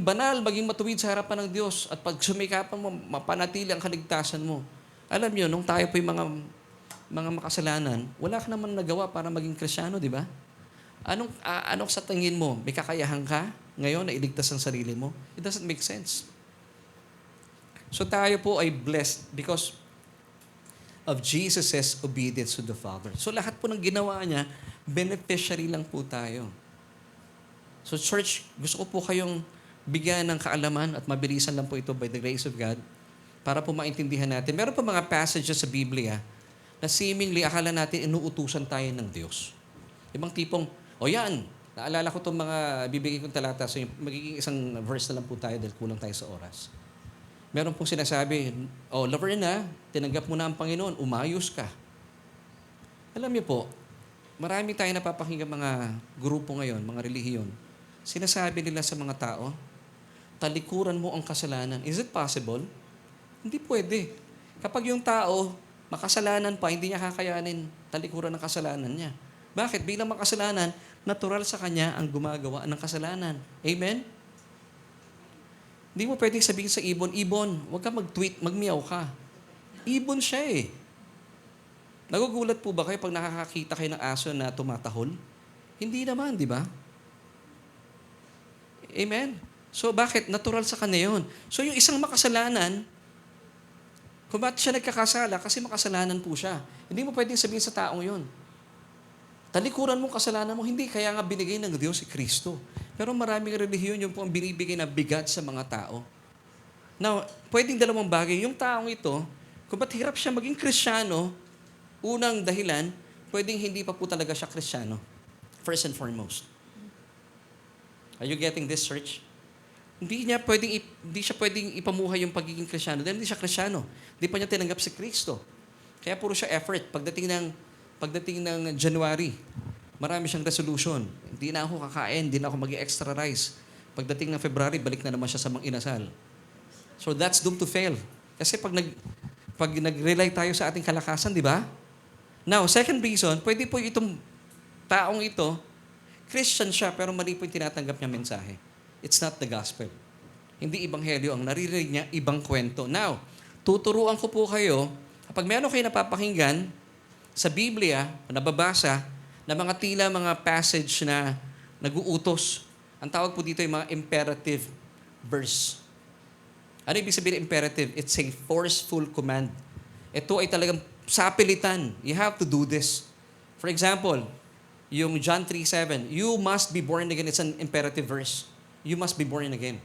banal, maging matuwid sa harapan ng Diyos. At pag sumikapan mo, mapanatili ang kaligtasan mo. Alam nyo, nung tayo po yung mga makasalanan, wala ka naman nagawa para maging Kristyano, di ba? Anong sa tingin mo? May kakayahan ka ngayon na iligtas ang sarili mo? It doesn't make sense. So tayo po ay blessed because of Jesus' obedience to the Father. So lahat po ng ginawa niya, beneficiary lang po tayo. So church, gusto ko po kayong bigyan ng kaalaman at mabilisan lang po ito by the grace of God para po maintindihan natin. Meron pa mga passages sa Biblia na seemingly akala natin inuutusan tayo ng Diyos. Ibang tipong, yan, naalala ko itong mga bibigay kong talata. So magiging isang verse na lang po tayo dahil kulang tayo sa oras. Meron pong sinasabi, Laverne tinanggap mo na ang Panginoon, umayos ka. Alam niyo po, marami tayo napapakinggan mga grupo ngayon, mga relihiyon. Sinasabi nila sa mga tao, talikuran mo ang kasalanan. Is it possible? Hindi pwede. Kapag yung tao, makasalanan pa, hindi niya kakayanin talikuran ng kasalanan niya. Bakit? Bilang makasalanan, natural sa kanya ang gumagawa ng kasalanan. Amen? Hindi mo pwedeng sabihin sa ibon, huwag ka mag-tweet, magmiyaw ka. Ibon siya Nagugulat po ba kayo pag nakakakita kayo ng aso na tumatahol? Hindi naman, di ba? Amen? So bakit? Natural sa kanya yun. So yung isang makasalanan, kung ba't siya nagkakasala? Kasi makasalanan po siya. Hindi mo pwedeng sabihin sa taong yun. Talikuran mo kasalanan mo, hindi. Kaya nga binigay ng Diyos si Kristo. Pero maraming relihiyon yung po ang binibigay na bigat sa mga tao. Now, pwedeng dalawang bagay. Yung taong ito, kung ba't hirap siya maging Kristyano, unang dahilan, pwedeng hindi pa po talaga siya Kristyano. First and foremost. Are you getting this, church? Hindi siya pwedeng ipamuhay yung pagiging Kristyano dahil hindi siya Kristyano. Hindi pa niya tinanggap si Kristo. Kaya puro siya effort. Pagdating ng January, marami siyang resolution. Hindi na ako kakain, hindi na ako mag-extra rice. Pagdating ng February, balik na naman siya sa mga inasal. So that's doomed to fail. Kasi pag nag-rely tayo sa ating kalakasan, di ba? Now, second reason, pwede po itong taong ito, Christian siya, pero mali po yung tinatanggap niya mensahe. It's not the gospel. Hindi ebanghelyo ang naririnig niya, ibang kwento. Now, tuturuan ko po kayo, kapag meron kayo napapakinggan sa Biblia, nababasa, na mga tila mga passage na nag-uutos, ang tawag po dito ay mga imperative verse. Ano ibig sabihin imperative? It's a forceful command. Ito ay talagang sapilitan. You have to do this. For example, yung John 3:7, you must be born again. It's an imperative verse. You must be born again.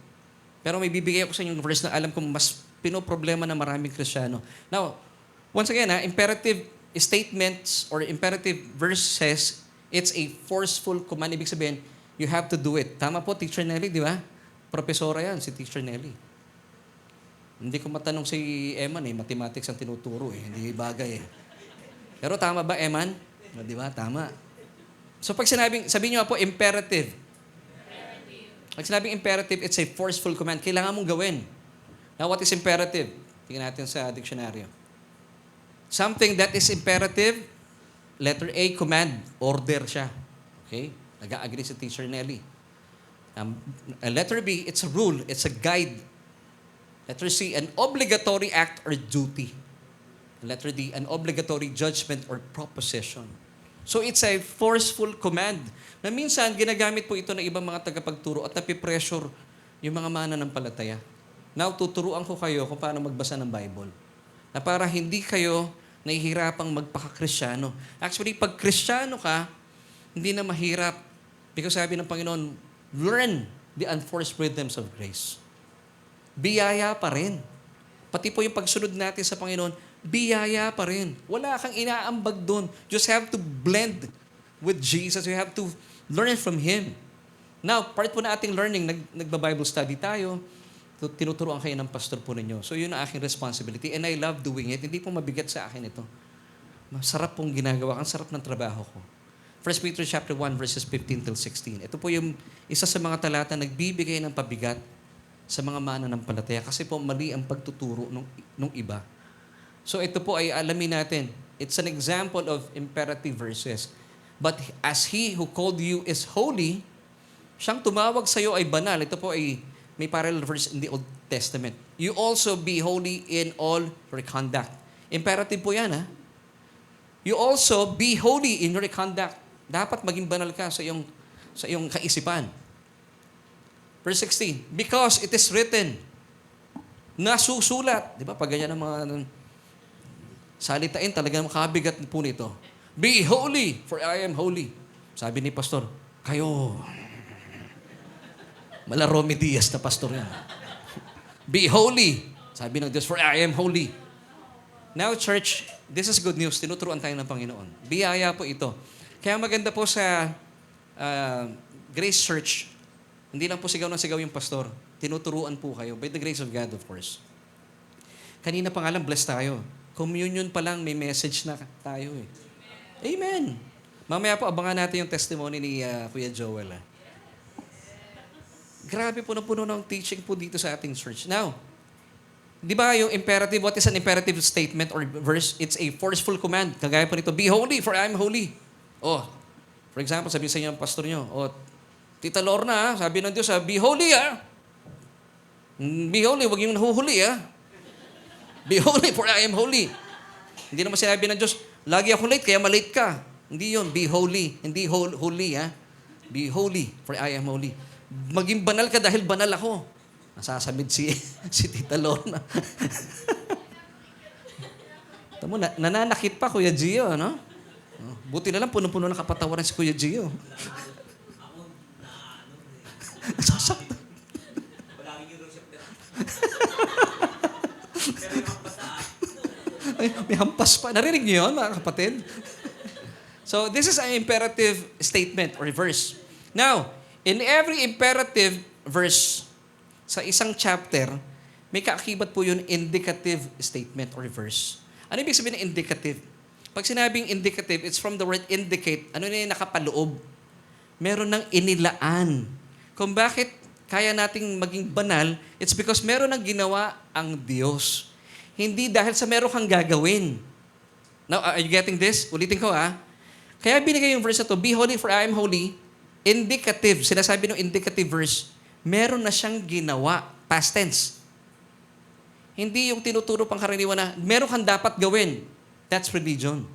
Pero may bibigay ako sa inyo verse na alam kong mas pinoproblema na maraming Kristiyano. Now, once again, imperative statements or imperative verses, it's a forceful command. Ibig sabihin, you have to do it. Tama po, Teacher Nelly, di ba? Profesora yan, si Teacher Nelly. Hindi ko matanong si Eman mathematics ang tinuturo hindi bagay Pero tama ba, Eman? Di ba? Tama. So pag sabihin nyo po, imperative. Pag sinabing imperative, it's a forceful command. Kailangan mong gawin. Now, what is imperative? Tingnan natin sa diksyonaryo. Something that is imperative, letter A, command, order siya. Okay? Nag-agree si Teacher Nelly. Letter B, it's a rule, it's a guide. Letter C, an obligatory act or duty. Letter D, an obligatory judgment or proposition. So it's a forceful command na minsan ginagamit po ito ng ibang mga tagapagturo at napipressure yung mga mananampalataya. Now, tuturuan ko kayo kung paano magbasa ng Bible. Na para hindi kayo nahihirapang magpaka-Kristyano. Actually, pag Kristyano ka, hindi na mahirap. Because sabi ng Panginoon, learn the unforced rhythms of grace. Biyaya pa rin. Pati po yung pagsunod natin sa Panginoon, biyaya pa rin. Wala kang inaambag doon. Just have to blend with Jesus. You have to learn from Him. Now, part po na ating learning, nagba-Bible study tayo, tinuturuan kayo ng pastor po ninyo. So, yun ang aking responsibility. And I love doing it. Hindi po mabigat sa akin ito. Masarap pong ginagawa. Ang sarap ng trabaho ko. 1 Peter chapter 1, verses 15 till 16. Ito po yung isa sa mga talata nagbibigay ng pabigat sa mga mananampalataya kasi po mali ang pagtuturo nung iba. So ito po ay alamin natin. It's an example of imperative verses. But as He who called you is holy, siyang tumawag sa iyo ay banal. Ito po ay may parallel verse in the Old Testament. You also be holy in all your conduct. Imperative po yan, ha? You also be holy in your conduct. Dapat maging banal ka sa iyong kaisipan. Verse 16, because it is written, nasusulat. Di ba? Pag ganyan ang mga salitain, talagang makabigat po nito. Be holy, for I am holy. Sabi ni pastor, kayo, Malarome Diaz na pastor yan. Be holy. Sabi ng Diyos, for I am holy. Now, church, this is good news. Tinuturuan tayo ng Panginoon. Biyaya po ito. Kaya maganda po sa Grace Church, hindi lang po sigaw ng sigaw yung pastor. Tinuturuan po kayo. By the grace of God, of course. Kanina pa nga lang, blessed tayo. Communion pa lang, may message na tayo Amen. Mamaya po, abangan natin yung testimony ni Kuya Joel. Grabe po na puno ng teaching po dito sa ating church. Now, di ba yung imperative, what is an imperative statement or verse? It's a forceful command. Kagaya po nito, be holy for I am holy. Oh, for example, sabi sa inyo ng pastor nyo, Tita Lorna, sabi ng Diyos, be holy Be holy, huwag yung nahuhuli Be holy for I am holy. Hindi naman sinabi ng Diyos, lagi ako late, kaya malate ka. Hindi yun, be holy. Hindi holy Be holy for I am holy. Maging banal ka dahil banal ako. Nasasamid si Tita Lorna. Tamo, nananakit pa, Kuya Gio, no? Buti na lang, punong-puno ng kapatawaran si Kuya Gio. Sasaktan. May hampas pa. Narinig niyo yun, mga kapatid? So, this is an imperative statement or verse. Now, in every imperative verse sa isang chapter, may kaakibat po yun indicative statement or verse. Ano ibig sabihin ng indicative? Pag sinabing indicative, it's from the word indicate. Ano na yung nakapaloob? Meron ng inilaan. Kung bakit kaya nating maging banal, it's because meron ng ginawa ang Diyos. Hindi dahil sa meron kang gagawin. Now, are you getting this? Ulitin ko Kaya binigay yung verse na to, be holy for I am holy. indicative, sinasabi ng indicative verse, meron na siyang ginawa, past tense. Hindi yung tinuturo pang karaniwan na, meron kang dapat gawin. That's religion.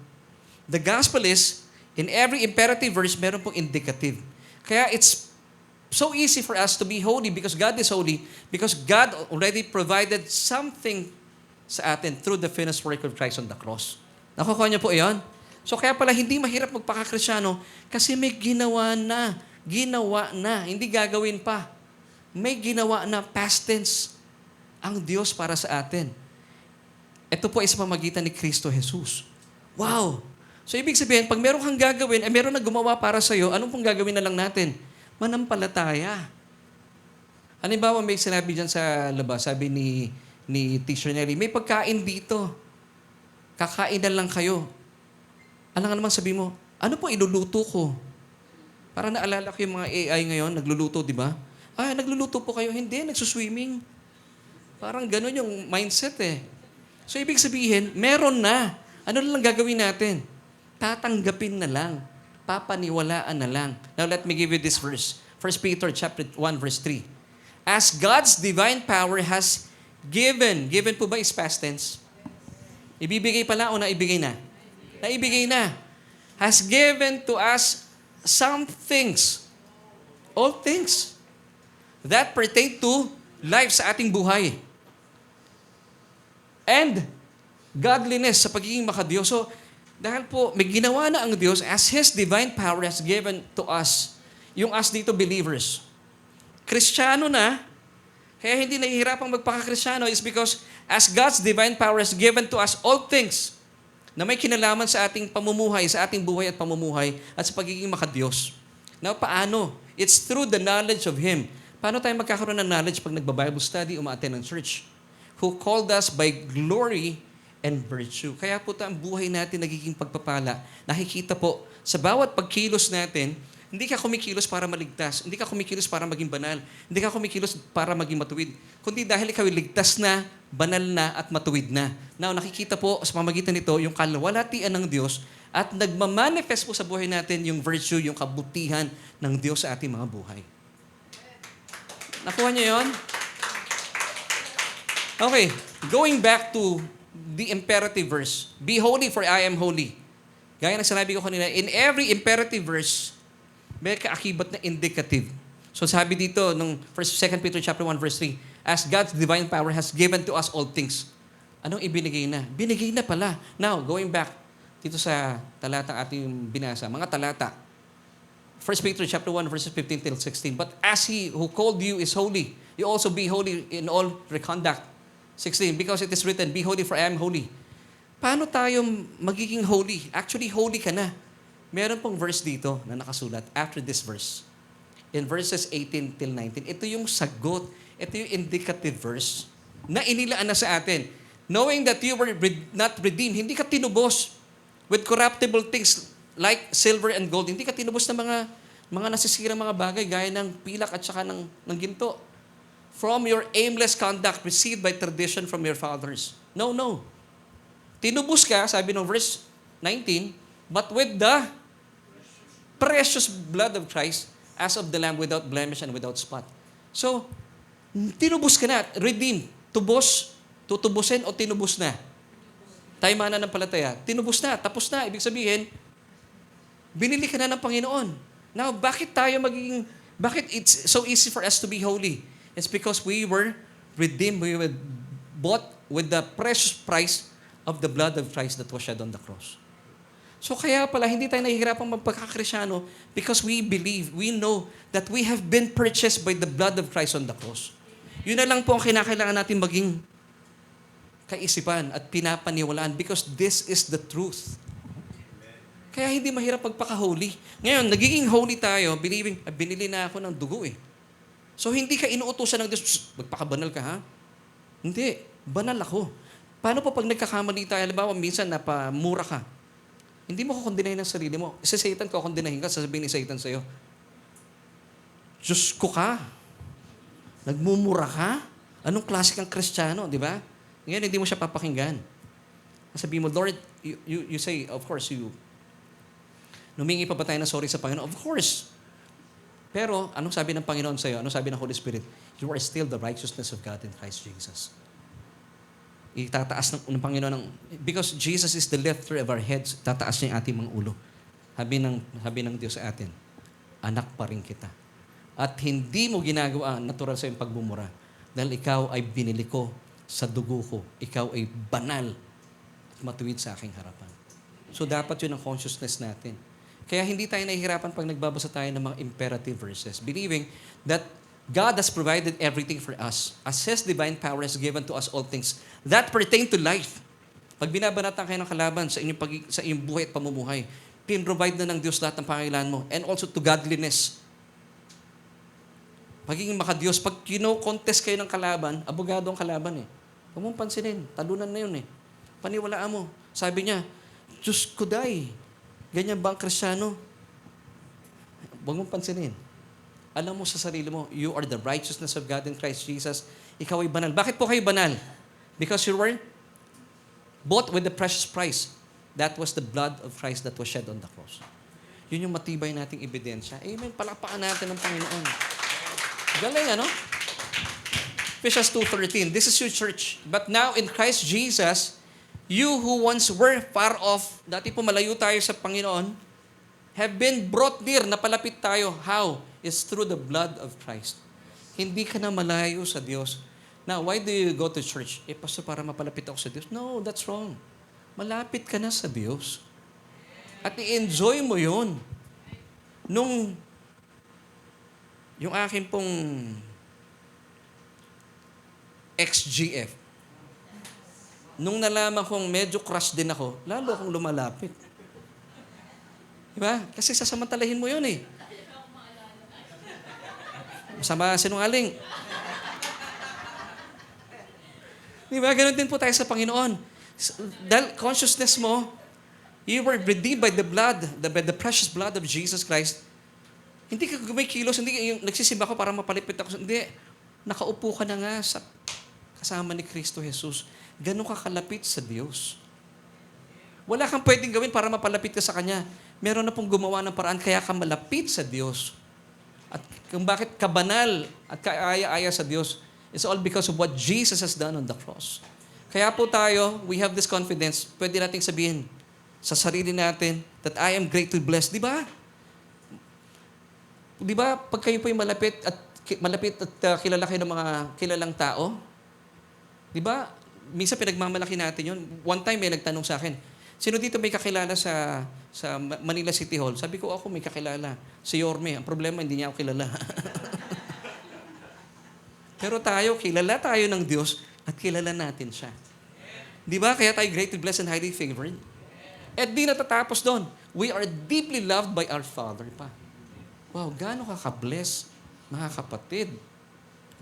The gospel is, in every imperative verse, meron pong indicative. Kaya it's so easy for us to be holy because God is holy, because God already provided something sa atin through the finished work of Christ on the cross. Nakukuha niyo po iyon? So kaya pala hindi mahirap magpaka-Kristyano kasi may ginawa na. Ginawa na. Hindi gagawin pa. May ginawa na past tense ang Diyos para sa atin. Ito po ay sa pamagitan ni Kristo Jesus. Wow! So ibig sabihin, pag meron kang gagawin, meron na gumawa para sa iyo, anong pong gagawin na lang natin? Manampalataya. Halimbawa, may sinabi dyan sa labas, sabi ni Teacher Nelly, may pagkain dito. Kakain na lang kayo. Alam nga naman sabi mo, ano po iluluto ko? Para naalala ko yung mga AI ngayon, nagluluto, di ba? Nagluluto po kayo. Hindi, nagsuswimming. Parang ganun yung mindset eh. So, ibig sabihin, meron na. Ano lang gagawin natin? Tatanggapin na lang. Papaniwalaan na lang. Now, let me give you this verse. 1 Peter chapter 1, verse 3. As God's divine power has given po ba is past tense? Ibibigay pala o naibigay na? Naibigay na. Has given to us some things. All things. That pertain to life sa ating buhay. And godliness sa pagiging makadiyos. So, dahil po may ginawa na ang Diyos as His divine power has given to us. Yung us dito, believers. Kristiyano na, kaya hindi nahihirapang magpaka-Kristiyano is because as God's divine power has given to us all things na may kinalaman sa ating pamumuhay, sa ating buhay at pamumuhay at sa pagiging makadiyos. Now, paano? It's through the knowledge of Him. Paano tayo magkakaroon ng knowledge pag nagba-Bible study o ma-attend ng church? Who called us by glory and virtue. Kaya po ang buhay natin nagiging pagpapala. Nakikita po, sa bawat pagkilos natin, hindi ka kumikilos para maligtas. Hindi ka kumikilos para maging banal. Hindi ka kumikilos para maging matuwid. Kundi dahil ikaw ligtas na, banal na, at matuwid na. Now, nakikita po sa pamagitan nito yung kalwalhatian ng Diyos at nagmamanifest po sa buhay natin yung virtue, yung kabutihan ng Diyos sa ating mga buhay. Nakuha niyo yun? Okay, going back to the imperative verse. Be holy for I am holy. Gaya ng sinabi ko kanina, in every imperative verse, may kaakibat na indicative. So sabi dito, nung 2 Peter chapter 1, verse 3, as God's divine power has given to us all things. Anong ibinigay na? Binigay na pala. Now, going back dito sa talatang ating binasa, mga talata. 1 Peter chapter 1, verses 15 till 16. But as He who called you is holy, you also be holy in all your conduct. 16, because it is written, be holy for I am holy. Paano tayo magiging holy? Actually, holy ka na. Meron pong verse dito na nakasulat after this verse. In verses 18 till 19. Ito yung sagot. Ito yung indicative verse na inilaan na sa atin. Knowing that you were not redeemed, hindi ka tinubos with corruptible things like silver and gold. Hindi ka tinubos ng mga nasisirang mga bagay gaya ng pilak at saka ng ginto. From your aimless conduct received by tradition from your fathers. No. Tinubos ka, sabi ng verse 19, but with the precious blood of Christ as of the Lamb without blemish and without spot. So, tinubos ka na, redeemed, tubos, tutubusin o tinubos na? Tayo mananampalataya, tinubos na, tapos na. Ibig sabihin, binili ka na ng Panginoon. Now, bakit it's so easy for us to be holy? It's because we were redeemed, we were bought with the precious price of the blood of Christ that was shed on the cross. So kaya pala, hindi tayo nahihirapang magpagkakristyano because we believe, we know that we have been purchased by the blood of Christ on the cross. Yun na lang po ang kinakailangan natin maging kaisipan at pinapaniwalaan because this is the truth. Kaya hindi mahirap pagpaka-holy. Ngayon, nagiging holy tayo, believing, binili na ako ng dugo eh. So, hindi ka inuutosan ng Diyos, magpakabanal ka ha? Hindi, banal ako. Paano pa pag nagkakamali tayo, halimbawa, minsan napamura ka, hindi mo kukondinahin ang sarili mo. Sa Satan, kukondinahin ka, sasabihin ni Satan sa'yo, Diyos ko ka, nagmumura ka, anong klase kang Kristiyano, di ba? Ngayon, hindi mo siya papakinggan. Sabihin mo, Lord, you say, of course, humingi pa ba tayo ng sorry sa Panginoon? Of course. Pero, anong sabi ng Panginoon sa'yo? Anong sabi ng Holy Spirit? You are still the righteousness of God in Christ Jesus. Itataas ng Panginoon because Jesus is the lifter of our heads, tataas niya yung ating mga ulo. Sabi ng Diyos sa atin, anak pa rin kita. At hindi mo ginagawa ang natural sa iyong pagmumura dahil ikaw ay binili ko sa dugo ko. Ikaw ay banal at matuwid sa aking harapan. So dapat yun ang consciousness natin. Kaya hindi tayo nahihirapan pag nagbabasa tayo ng mga imperative verses, believing that God has provided everything for us. As His divine power has given to us all things that pertain to life. Pag binabanatan kayo ng kalaban sa inyong buhay at pamumuhay, pin-provide na ng Diyos lahat ng pangailangan mo. And also to godliness. Pagiging makadiyos, pag kino-contest kayo ng kalaban, abogado ang kalaban eh. Huwag mong pansinin, talunan na yun eh. Paniwalaan mo. Sabi niya, Diyos ko day, ganyan ba ang Kristiyano? Huwag mong pansinin. Alam mo sa sarili mo, you are the righteousness of God in Christ Jesus. Ikaw ay banal. Bakit po kayo banal? Because you were bought with the precious price. That was the blood of Christ that was shed on the cross. Yun yung matibay nating ebidensya. Amen. Palakpakan natin ng Panginoon. Galing, ano? Ephesians 2:13. This is your church. But now in Christ Jesus, you who once were far off, dati po malayo tayo sa Panginoon, have been brought near, napalapit tayo. How? It's through the blood of Christ. Hindi ka na malayo sa Diyos. Now, why do you go to church? Pastor, para mapalapit ako sa Diyos. No, that's wrong. Malapit ka na sa Diyos. At i-enjoy mo yun. Yung akin pong ex-GF, nung nalaman kong medyo crush din ako, lalo akong lumalapit. Diba? Kasi sasamantalahin mo yun eh. Masama sinungaling. Diba? Ganun din po tayo sa Panginoon. Dahil consciousness mo, you were redeemed by the blood, by the precious blood of Jesus Christ. Hindi ka gumikilos, hindi yung nagsisimba ko para mapalipit ako. Hindi. Nakaupo ka na nga sa kasama ni Kristo Jesus. Ganun ka kalapit sa Diyos. Wala kang pwedeng gawin para mapalapit ka sa Kanya. Meron na pong gumawa ng paraan kaya ka malapit sa Diyos. At kung bakit ka banal at kaaya-aya sa Diyos, it's all because of what Jesus has done on the cross. Kaya po tayo, we have this confidence, pwede nating sabihin sa sarili natin that I am greatly blessed. Di ba? Di ba, pag kayo po yung malapit at kilala kayo ng mga kilalang tao, di ba, minsan pinagmamalaki natin yun. One time may nagtanong sa akin, sino dito may kakilala sa Manila City Hall? Sabi ko, ako may kakilala. Si Yorme. Ang problema, hindi niya ako kilala. Pero kilala tayo ng Diyos at kilala natin siya. Di ba? Kaya tayo greatly blessed and highly favored. At di natatapos doon. We are deeply loved by our Father pa. Wow, gaano ka ka-bless, mga kapatid.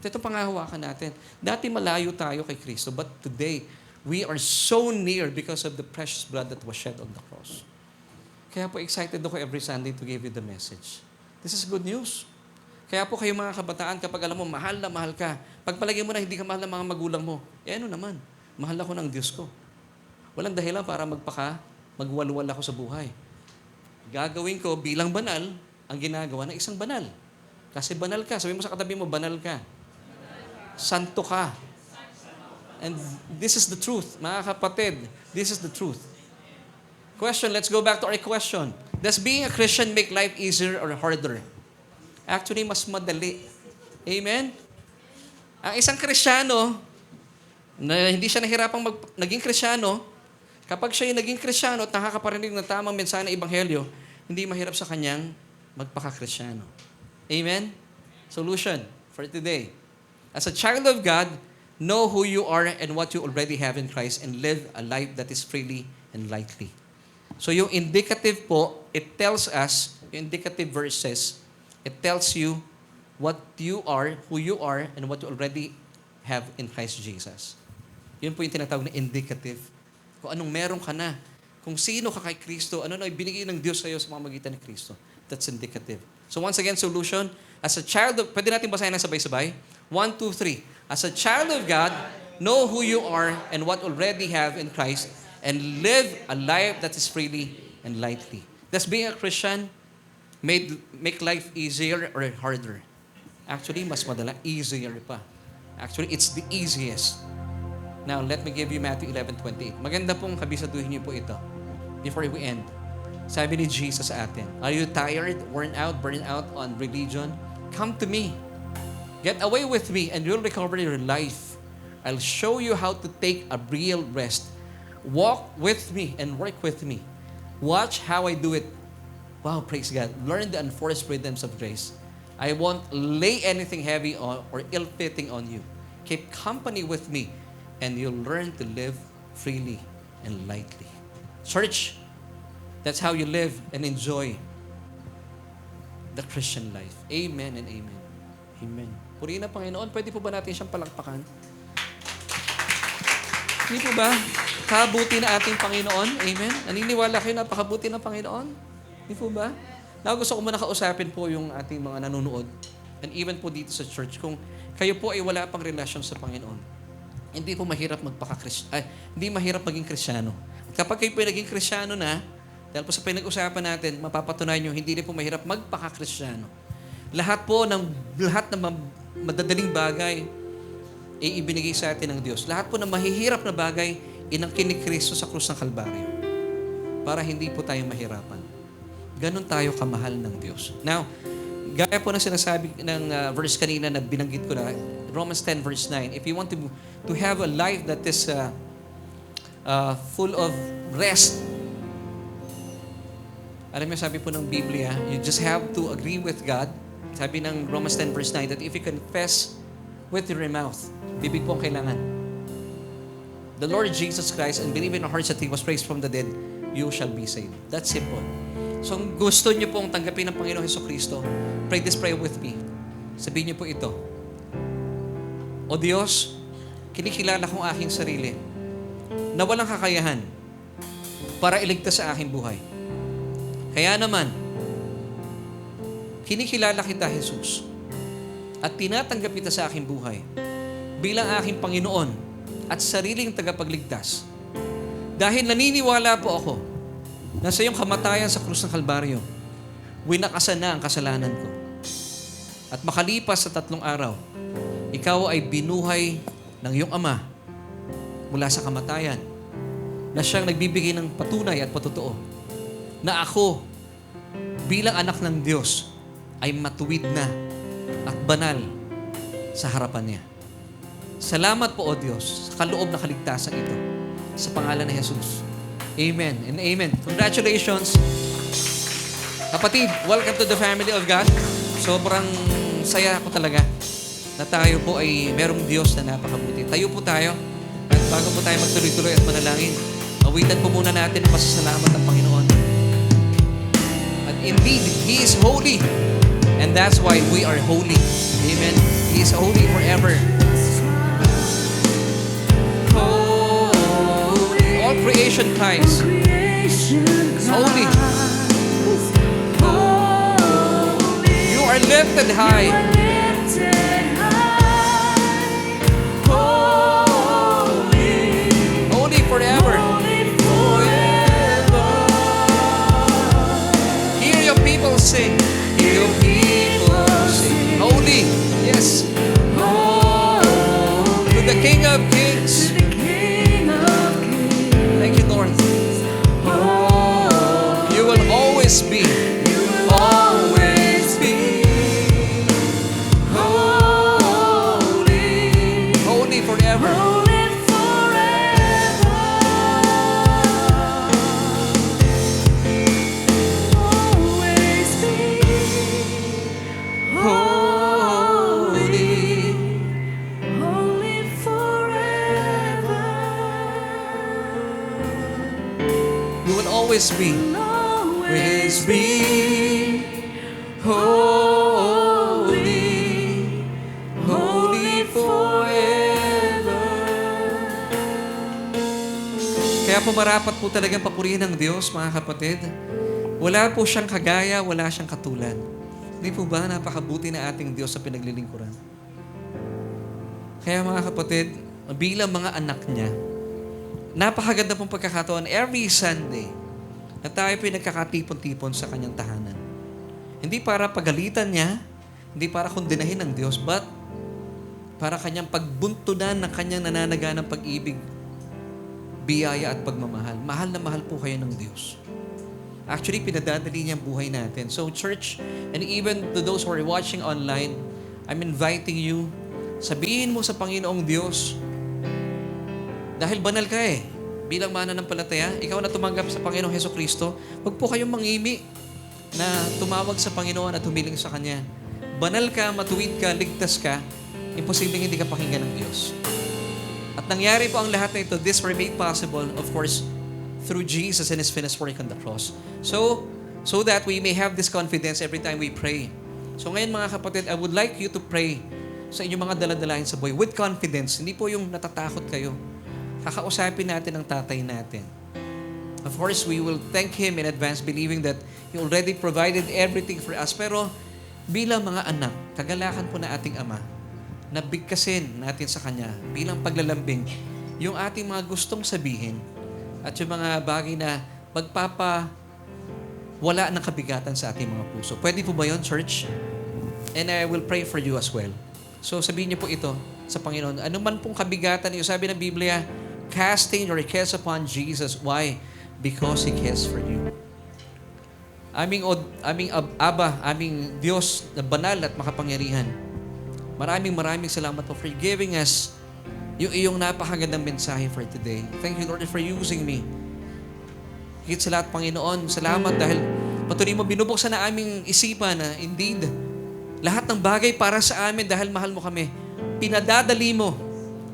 At ito pangahawakan natin. Dati malayo tayo kay Kristo, but today, we are so near because of the precious blood that was shed on the cross. Kaya po excited ako every Sunday to give you the message. This is good news. Kaya po kayo mga kabataan, kapag alam mo, mahal na mahal ka, pagpalagay mo na hindi ka mahal ng mga magulang mo, ano naman, mahal ako ng Diyos ko. Walang dahilan para magwalwal ako sa buhay. Gagawin ko bilang banal, ang ginagawa ng isang banal. Kasi banal ka. Sabi mo sa katabi mo, banal ka. Santo ka. And this is the truth, mga kapatid. This is the truth. Question, let's go back to our question. Does being a Christian make life easier or harder? Actually, mas madali. Amen? Ang isang Kristiyano, na hindi siya nahirapang naging Kristiyano, kapag siya yung naging Kristiyano at nakakaparinig ng tamang mensahe ng Ebanghelyo, hindi mahirap sa kanyang magpaka-Kristiyano. Amen? Solution for today. As a child of God, know who you are and what you already have in Christ and live a life that is freely and lightly. So yung indicative po, it tells us, yung indicative verses, it tells you what you are, who you are, and what you already have in Christ Jesus. Yun po yung tinatawag na indicative. Kung anong meron ka na. Kung sino ka kay Kristo, ano na ibinigay ng Diyos sa iyo sa pamamagitan ni Kristo. That's indicative. So once again, solution. As a child of, pwede natin basahin ng sabay-sabay. 1, 2, 3. As a child of God, know who you are and what already have in Christ and live a life that is freely and lightly. Does being a Christian make life easier or harder? Actually, mas madala, easier pa. Actually, it's the easiest. Now, let me give you Matthew 11:28. Maganda pong kabisaduhin niyo po ito before we end. Sabi ni Jesus sa atin, are you tired, worn out, burned out on religion? Come to me. Get away with me and you'll recover your life. I'll show you how to take a real rest. Walk with me and work with me. Watch how I do it. Wow, praise God. Learn the unforced rhythms of grace. I won't lay anything heavy on or ill-fitting on you. Keep company with me, and you'll learn to live freely and lightly. Church, that's how you live and enjoy the Christian life. Amen and amen. Amen. Purihin na Panginoon. Pwede po ba natin siyang palakpakan? Hindi po ba? Kabuti na ating Panginoon. Amen. Naniniwala kayo napakabuti ng Panginoon? Hindi po ba? Now, gusto ko muna kausapin po yung ating mga nanonood and even po dito sa church. Kung kayo po ay wala pang relasyon sa Panginoon, hindi po mahirap hindi mahirap maging Kristyano. At kapag kayo po naging Kristyano na, dahil po sa pinag-usapan natin, mapapatunayan nyo, hindi rin po mahirap magpaka-Kristyano. Lahat ng madadaling bagay ay ibinigay sa atin ng Diyos. Lahat po ng mahihirap na bagay, inangkin ni Kristo sa krus ng Kalbaryo para hindi po tayo mahirapan. Ganon tayo kamahal ng Diyos. Now, gaya po na sinasabi ng verse kanina na binanggit ko na, Romans 10 verse 9, if you want to have a life that is full of rest, alam mo, sabi po ng Biblia, you just have to agree with God. Sabi ng Romans 10 verse 9 that if you confess with your mouth, bibig po ang kailangan, the Lord Jesus Christ, and believe in your hearts that He was raised from the dead, you shall be saved. That's simple. So, kung gusto niyo pong tanggapin ng Panginoong Hesukristo, pray this prayer with me. Sabihin niyo po ito, O Diyos, kinikilala kong aking sarili na walang kakayahan para iligtas sa aking buhay. Kaya naman, kinikilala kita, Jesus, at tinatanggap kita sa aking buhay bilang aking Panginoon at sariling tagapagligtas. Dahil naniniwala po ako na sa iyong kamatayan sa krus ng Kalbaryo, winakasan na ang kasalanan ko. At makalipas sa 3 araw, ikaw ay binuhay ng iyong Ama mula sa kamatayan, na siyang nagbibigay ng patunay at patutuo na ako bilang anak ng Diyos ay matuwid na at banal sa harapan niya. Salamat po, O Diyos, sa kaloob na kaligtasan ito. Sa pangalan ni Jesus. Amen and amen. Congratulations. Kapatid, welcome to the family of God. Sobrang saya ko talaga na tayo po ay merong Diyos na napakabuti. Tayo po tayo. At bago po tayo magtuloy-tuloy at manalangin, awitan po muna natin ang pasasalamat ng Panginoon. At indeed, He is holy. And that's why we are holy. Amen. He is holy forever. All creation cries, holy. You are lifted high. Holy forever. Hear your people sing. Hear your people sing. Holy, yes. To the King of Kings. Thank you, Lord. You will always be. Always be. Holy. Holy forever. Holy forever. Always be. Holy. Holy forever. You will always be. Always be. Holy. Holy forever. Kaya po marapat po talagang papurihin ng Diyos, mga kapatid. Wala po siyang kagaya, wala siyang katulad. Hindi po ba napakabuti na ating Diyos sa pinaglilingkuran? Kaya mga kapatid, bilang mga anak niya, napakaganda pong pagkakataon every Sunday na tayo po nagkakatipon-tipon sa kanyang tahanan. Hindi para pagalitan niya, hindi para kondenahin ng Diyos, but para kanyang pagbuntunan ng kanyang nananaganang pag-ibig, biyaya at pagmamahal. Mahal na mahal po kayo ng Diyos. Actually, pinadadali niya ang buhay natin. So church, and even to those who are watching online, I'm inviting you, sabihin mo sa Panginoong Diyos, dahil banal ka bilang mananampalataya, ikaw na tumanggap sa Panginoong Hesukristo, huwag po kayong mangimi na tumawag sa Panginoon at humiling sa Kanya. Banal ka, matuwid ka, ligtas ka, imposibleng hindi ka pakinggan ng Diyos. At nangyari po ang lahat na ito, this were made possible, of course, through Jesus and His finished work on the cross. So that we may have this confidence every time we pray. So ngayon mga kapatid, I would like you to pray sa inyong mga daladalahin sa buhay with confidence. Hindi po yung natatakot kayo. Kakausapin natin ang tatay natin. Of course, we will thank Him in advance, believing that He already provided everything for us. Pero bilang mga anak, kagalakan po na ating Ama, na bigkasin natin sa Kanya bilang paglalambing yung ating mga gustong sabihin at yung mga bagay na wala ng kabigatan sa ating mga puso. Pwede po ba yun, church? And I will pray for you as well. So sabihin niyo po ito sa Panginoon. Ano man pong kabigatan niyo, sabi ng Biblia, casting your cares upon Jesus. Why? Because He cares for you. Aming Aba, aming Diyos na banal at makapangyarihan. Maraming salamat po for giving us yung iyong napakagandang mensahe for today. Thank you, Lord, for using me. Higit sa lahat, Panginoon, salamat dahil patuloy mo binubuksan na aming isipan na indeed, lahat ng bagay para sa amin dahil mahal mo kami. Pinadadali mo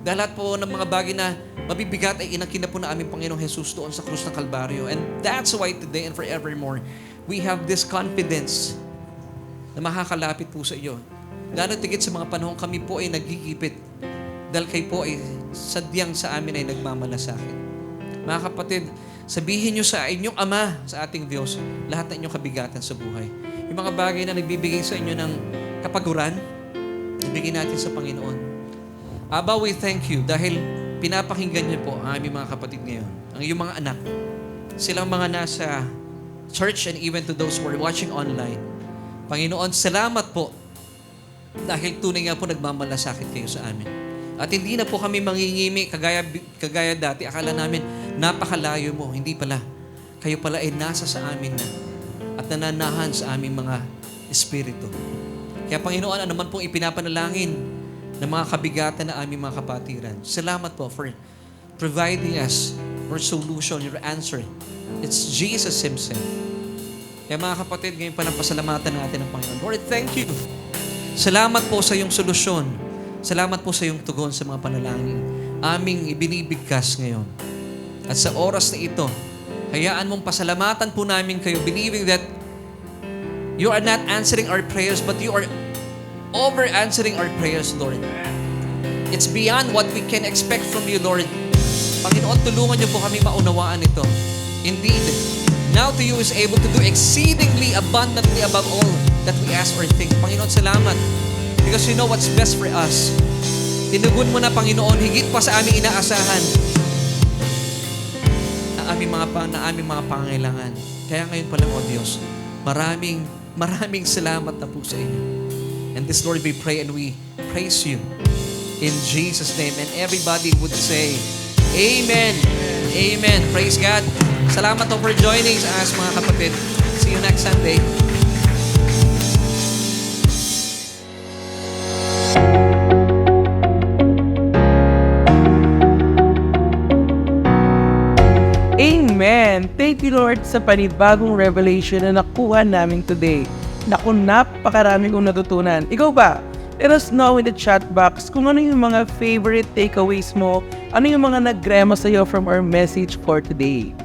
dahil lahat po ng mga bagay na mabibigat ay inangkin na po na aming Panginoong Jesus doon sa krus ng Kalbaryo. And that's why today and forevermore, we have this confidence na makakalapit po sa iyo. Lalo tigit sa mga panahon kami po ay nagigipit dahil kayo po ay sadyang sa amin ay nagmamalasakit. Mga kapatid, sabihin nyo sa inyong Ama, sa ating Diyos, lahat ng inyong kabigatan sa buhay. Yung mga bagay na nagbibigay sa inyo ng kapaguran, ibigay natin sa Panginoon. Aba, we thank you dahil pinapakinggan niyo po ang aming mga kapatid ngayon, ang iyong mga anak. Silang mga nasa church and even to those who are watching online. Panginoon, salamat po dahil tunay nga po nagmamalasakit kayo sa amin. At hindi na po kami mangingimi kagaya dati. Akala namin, napakalayo mo. Hindi pala. Kayo pala ay nasa sa amin na at nananahan sa aming mga espiritu. Kaya Panginoon, ano man pong ipinapanalangin ng mga kabigatan na aming mga kapatiran. Salamat po for providing us your solution, your answer. It's Jesus Himself. Kaya mga kapatid, ngayon pa lang pasalamatan natin ang Panginoon. Lord, thank you. Salamat po sa iyong solusyon. Salamat po sa iyong tugon sa mga panalangin. Aming ibinibigkas ngayon. At sa oras na ito, hayaan mong pasalamatan po namin kayo, believing that you are not answering our prayers, but you are over-answering our prayers, Lord. It's beyond what we can expect from you, Lord. Panginoon, tulungan niyo po kami maunawaan ito. Indeed, now to you is able to do exceedingly abundantly above all that we ask or think. Panginoon, salamat. Because you know what's best for us. Tinugon mo na, Panginoon, higit pa sa aming inaasahan na aming mga pangailangan. Kaya ngayon pa lang, O Diyos, maraming salamat na po sa inyo. And this, Lord, we pray and we praise you in Jesus' name. And everybody would say, Amen. Amen. Praise God. Salamat po for joining us, mga kapatid. See you next Sunday. Amen! Thank you, Lord, sa panibagong revelation na nakuha namin today. Naku, napakarami kong natutunan. Ikaw ba? Let us know in the chat box kung ano yung mga favorite takeaways mo, ano yung mga nagrema sa'yo from our message for today.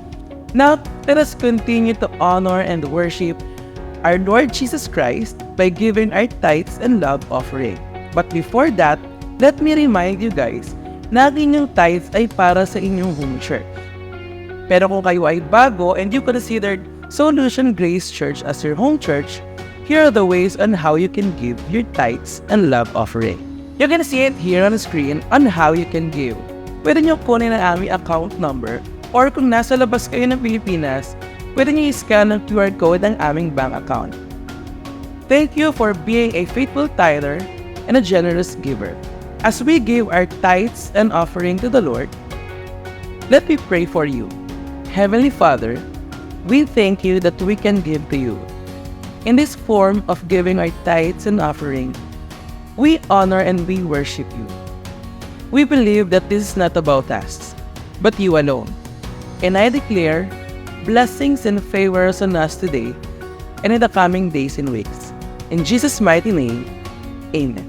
Now, let us continue to honor and worship our Lord Jesus Christ by giving our tithes and love offering. But before that, let me remind you guys na ang inyong tithes ay para sa inyong home church. Pero kung kayo ay bago and you considered Solution Grace Church as your home church, here are the ways on how you can give your tithes and love offering. You can see it here on the screen on how you can give. Pwede nyo kunin ang aming account number or kung nasa labas kayo ng Pilipinas, pwede nyo i-scan ang QR code ng aming bank account. Thank you for being a faithful tither and a generous giver. As we give our tithes and offering to the Lord, let me pray for you. Heavenly Father, we thank you that we can give to you. In this form of giving our tithes and offering, we honor and we worship you. We believe that this is not about us, but you alone. And I declare blessings and favors on us today and in the coming days and weeks. In Jesus' mighty name, amen.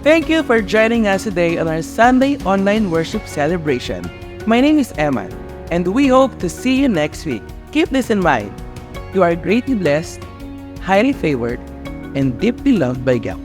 Thank you for joining us today on our Sunday online worship celebration. My name is Emma, and we hope to see you next week. Keep this in mind. You are greatly blessed, highly favored, and deeply loved by God.